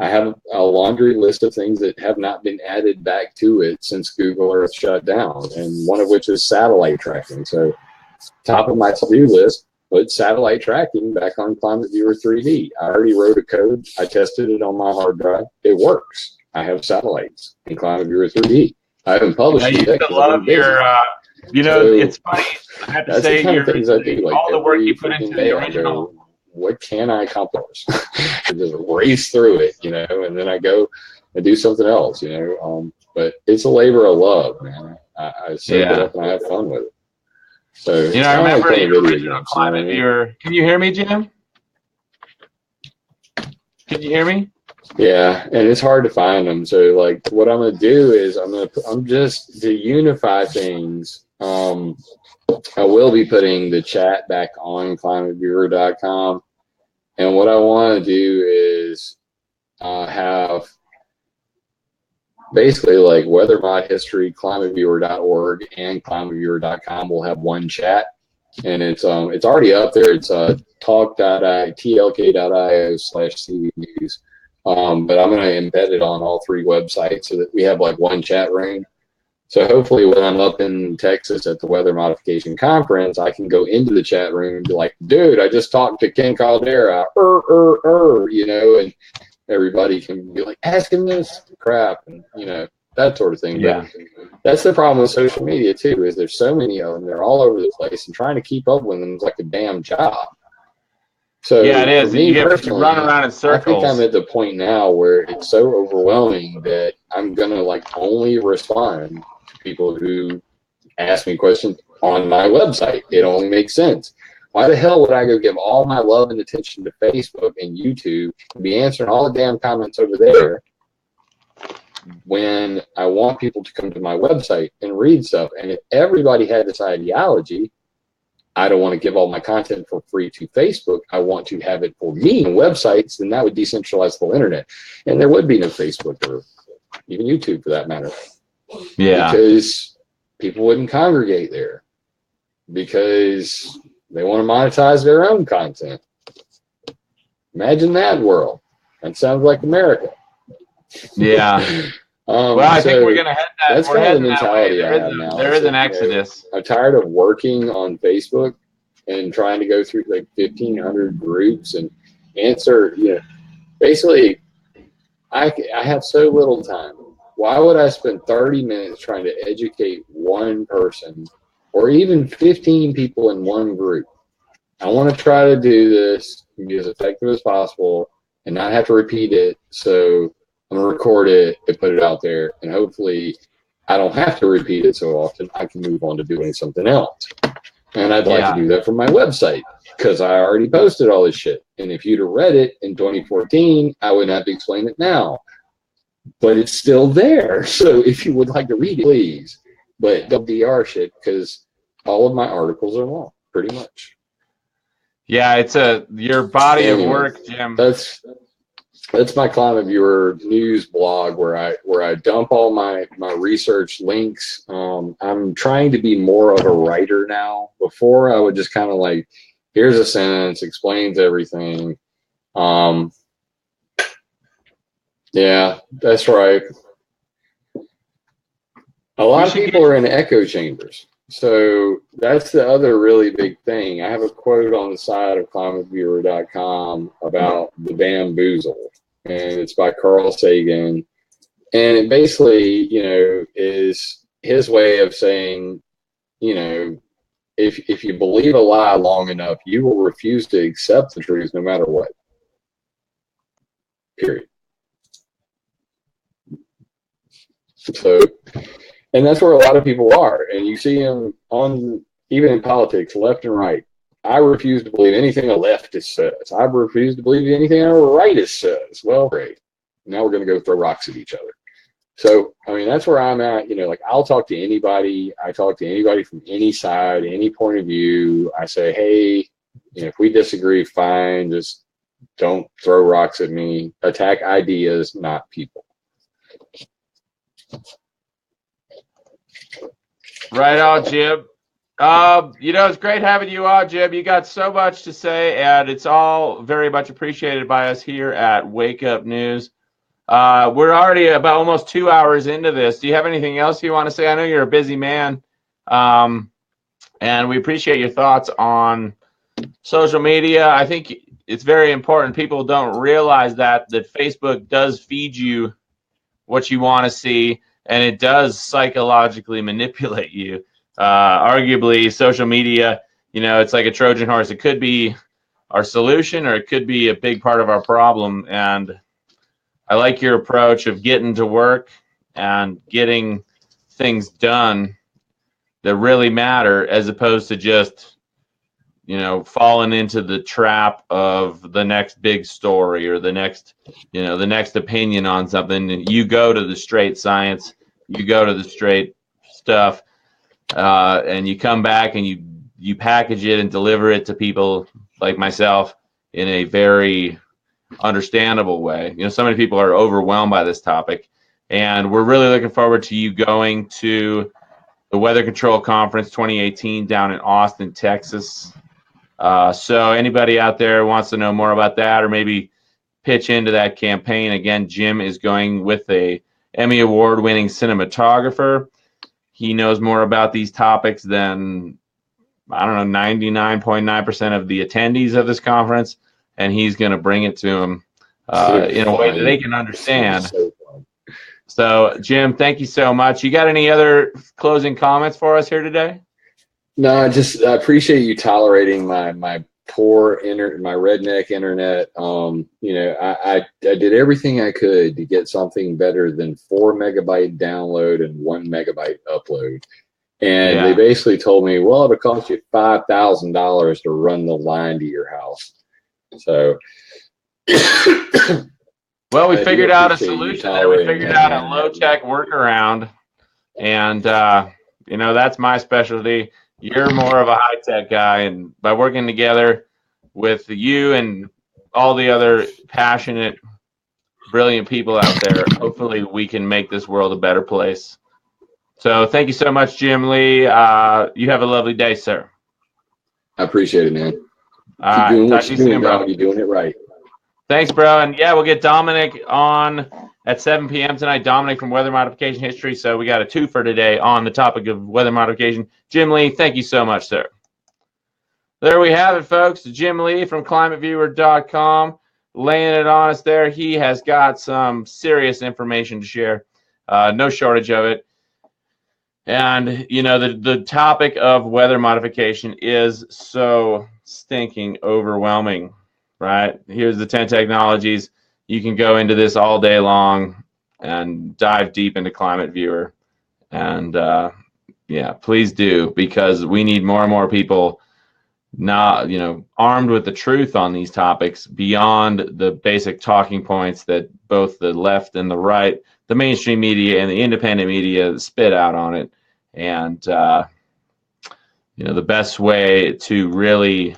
I have a laundry list of things that have not been added back to it since Google Earth shut down, and one of which is satellite tracking. So top of my to-do list, put satellite tracking back on Climate Viewer 3D. I already wrote a code. I tested it on my hard drive. It works. I have satellites in Climate Viewer 3D. I haven't published it yet. I love your, it's funny. I have to that's say, the kind of things I do. Like all the work you put into the original. What can I accomplish? And just race through it, and then I go and do something else, but it's a labor of love, man. I soak it up and I have fun with it. So I remember the original Climate Viewer. Can you hear me, Jim? Can you hear me? Yeah, and it's hard to find them. So like what I'm gonna do is I'm just to unify things. I will be putting the chat back on climateviewer.com. And what I want to do is have basically like weather mod history, climateviewer.org and climateviewer.com will have one chat. And it's already up there. It's tlk.io/CV news. But I'm going to embed it on all 3 websites so that we have like one chat room. So hopefully when I'm up in Texas at the Weather Modification Conference, I can go into the chat room and be like, dude, I just talked to Ken Caldera, and everybody can be like, ask him this crap, and, that sort of thing. Yeah. But that's the problem with social media, too, is there's so many of them. They're all over the place, and trying to keep up with them is like a damn job. So yeah, it is. Me you have to run around in circles. I think I'm at the point now where it's so overwhelming that I'm going to only respond people who ask me questions on my website. It only makes sense. Why the hell would I go give all my love and attention to Facebook and YouTube and be answering all the damn comments over there when I want people to come to my website and read stuff? And if everybody had this ideology, I don't want to give all my content for free to Facebook. I want to have it for me on websites, then that would decentralize the whole internet. And there would be no Facebook or even YouTube for that matter. Yeah. Because people wouldn't congregate there because they want to monetize their own content. Imagine that world. That sounds like America. Yeah. Well, I think we're going to head that. That's kind of the mentality I have now. There is an exodus. I'm tired of working on Facebook and trying to go through like 1,500 groups and answer, basically, I have so little time. Why would I spend 30 minutes trying to educate one person or even 15 people in one group? I want to try to do this and be as effective as possible and not have to repeat it. So I'm going to record it and put it out there. And hopefully I don't have to repeat it so often. I can move on to doing something else. And I'd like to do that from my website because I already posted all this shit. And if you'd have read it in 2014, I wouldn't have to explain it now. But it's still there. So if you would like to read it, please. But don't DR shit because all of my articles are long, pretty much. Yeah, it's your body of work, Jim. That's my Climate Viewer news blog where I dump all my research links. I'm trying to be more of a writer now. Before I would just kind of like, here's a sentence, explains everything. Yeah, that's right. A lot of people are in echo chambers. So that's the other really big thing. I have a quote on the side of climateviewer.com about the bamboozle, and it's by Carl Sagan. And it basically, is his way of saying, if you believe a lie long enough, you will refuse to accept the truth no matter what. Period. So, and that's where a lot of people are. And you see them even in politics, left and right. I refuse to believe anything a leftist says. I refuse to believe anything a rightist says. Well, great. Now we're going to go throw rocks at each other. So, I mean, that's where I'm at. Like I'll talk to anybody. I talk to anybody from any side, any point of view. I say, hey, if we disagree, fine. Just don't throw rocks at me. Attack ideas, not people. Right on, Jim. It's great having you on, Jim. You got so much to say, and it's all very much appreciated by us here at Wake Up News. We're already about almost 2 hours into this. Do you have anything else you want to say? I know you're a busy man, and we appreciate your thoughts on social media. I think it's very important. People don't realize that Facebook does feed you what you want to see, and it does psychologically manipulate you. Arguably, social media, it's like a Trojan horse. It could be our solution, or it could be a big part of our problem. And I like your approach of getting to work and getting things done that really matter, as opposed to just, falling into the trap of the next big story or the next opinion on something. You go to the straight science, you go to the straight stuff, and you come back and you package it and deliver it to people like myself in a very understandable way. So many people are overwhelmed by this topic, and we're really looking forward to you going to the Weather Control Conference 2018 down in Austin, Texas. So anybody out there wants to know more about that, or maybe pitch into that campaign, again, Jim is going with a Emmy Award-winning cinematographer. He knows more about these topics than, 99.9% of the attendees of this conference, and he's going to bring it to them in a way that they can understand. So, Jim, thank you so much. You got any other closing comments for us here today? No, I appreciate you tolerating my poor my redneck internet. I did everything I could to get something better than 4 megabyte download and 1 megabyte upload. And they basically told me, well, it'll cost you $5,000 to run the line to your house. So, well, we figured out a solution there. We figured out a low-tech workaround, and that's my specialty. You're more of a high-tech guy, and by working together with you and all the other passionate, brilliant people out there, hopefully we can make this world a better place. So thank you so much, Jim Lee. You have a lovely day, sir. I appreciate it, man. Keep doing what you're doing, bro. You're doing it right. Thanks, bro. And we'll get Dominic on at 7 p.m. tonight. Dominic from Weather Modification History. So we got a twofer today on the topic of weather modification. Jim Lee, thank you so much, sir. There we have it, folks. Jim Lee from climateviewer.com laying it on us there. He has got some serious information to share. No shortage of it. And, the topic of weather modification is so stinking overwhelming, right? Here's the 10 technologies. You can go into this all day long and dive deep into Climate Viewer. And, please do, because we need more and more people not, armed with the truth on these topics beyond the basic talking points that both the left and the right, the mainstream media and the independent media spit out on it. And, the best way to really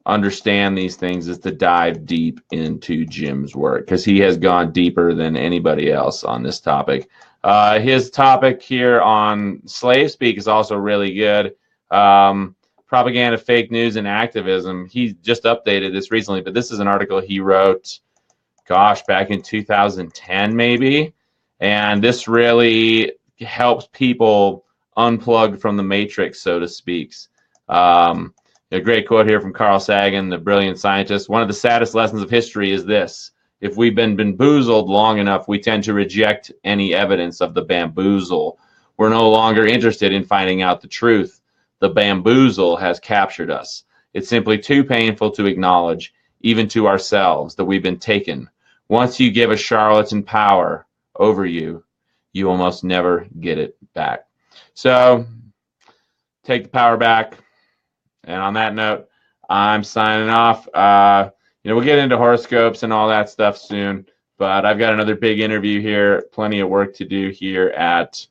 understand these things is to dive deep into Jim's work, because he has gone deeper than anybody else on this topic. His topic here on slave speak is also really good. Propaganda, fake news, and activism. He just updated this recently, but this is an article he wrote, back in 2010 maybe. And this really helps people unplug from the matrix, so to speak. A great quote here from Carl Sagan, the brilliant scientist. One of the saddest lessons of history is this: if we've been bamboozled long enough, we tend to reject any evidence of the bamboozle. We're no longer interested in finding out the truth. The bamboozle has captured us. It's simply too painful to acknowledge, even to ourselves, that we've been taken. Once you give a charlatan power over you, you almost never get it back. So, take the power back. And on that note, I'm signing off. We'll get into horoscopes and all that stuff soon, but I've got another big interview here, plenty of work to do here at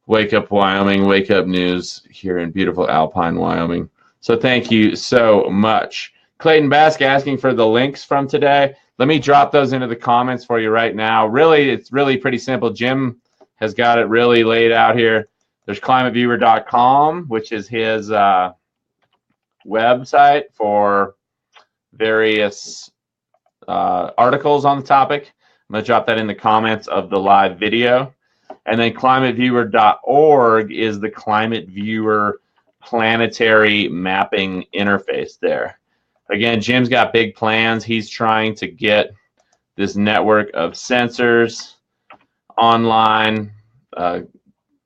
Wake Up Wyoming, Wake Up News here in beautiful Alpine, Wyoming. So thank you so much. Clayton Bask asking for the links from today. Let me drop those into the comments for you right now. Really, it's really pretty simple. Jim has got it really laid out here. There's climateviewer.com, which is his website for various articles on the topic. I'm going to drop that in the comments of the live video. And then climateviewer.org is the Climate Viewer planetary mapping interface there. Again, Jim's got big plans. He's trying to get this network of sensors online,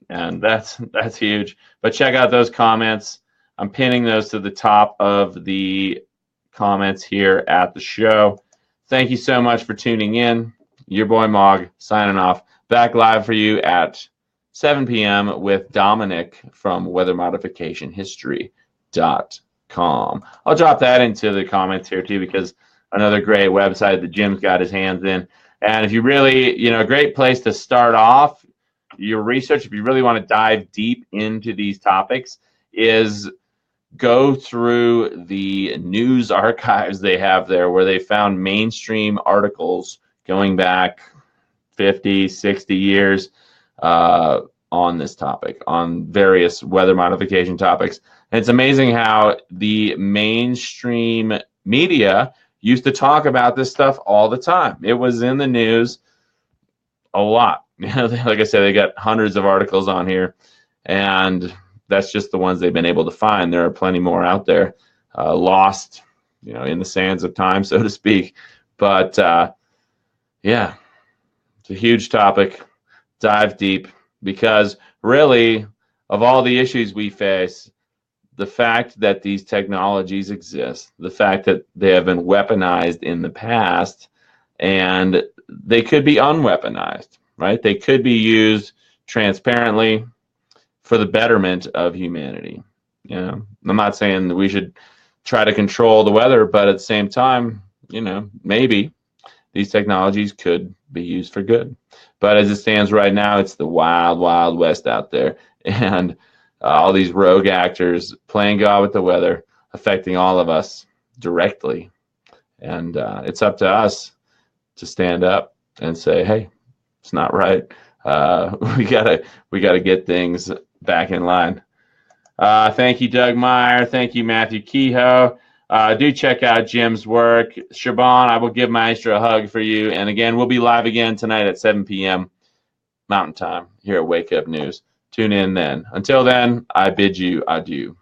and that's huge. But check out those comments. I'm pinning those to the top of the comments here at the show. Thank you so much for tuning in. Your boy Mog signing off. Back live for you at 7 p.m. with Dominic from weathermodificationhistory.com. I'll drop that into the comments here too, because another great website that Jim's got his hands in. And if you really, a great place to start off your research, if you really want to dive deep into these topics, is go through the news archives they have there, where they found mainstream articles going back 50, 60 years on this topic, on various weather modification topics. And it's amazing how the mainstream media used to talk about this stuff all the time. It was in the news a lot. Like I said, they got hundreds of articles on here, and that's just the ones they've been able to find. There are plenty more out there, lost, in the sands of time, so to speak. But yeah, it's a huge topic. Dive deep, because really, of all the issues we face, the fact that these technologies exist, the fact that they have been weaponized in the past, and they could be unweaponized, right? They could be used transparently for the betterment of humanity. I'm not saying that we should try to control the weather, but at the same time, maybe these technologies could be used for good. But as it stands right now, it's the wild, wild west out there, and all these rogue actors playing God with the weather, affecting all of us directly. And it's up to us to stand up and say, hey, it's not right. We gotta get things back in line. Thank you, Doug Meyer. Thank you, Matthew Kehoe. Do check out Jim's work. Shaban, I will give Maestro a hug for you. And again, we'll be live again tonight at 7 p.m. Mountain Time here at Wake Up News. Tune in then. Until then, I bid you adieu.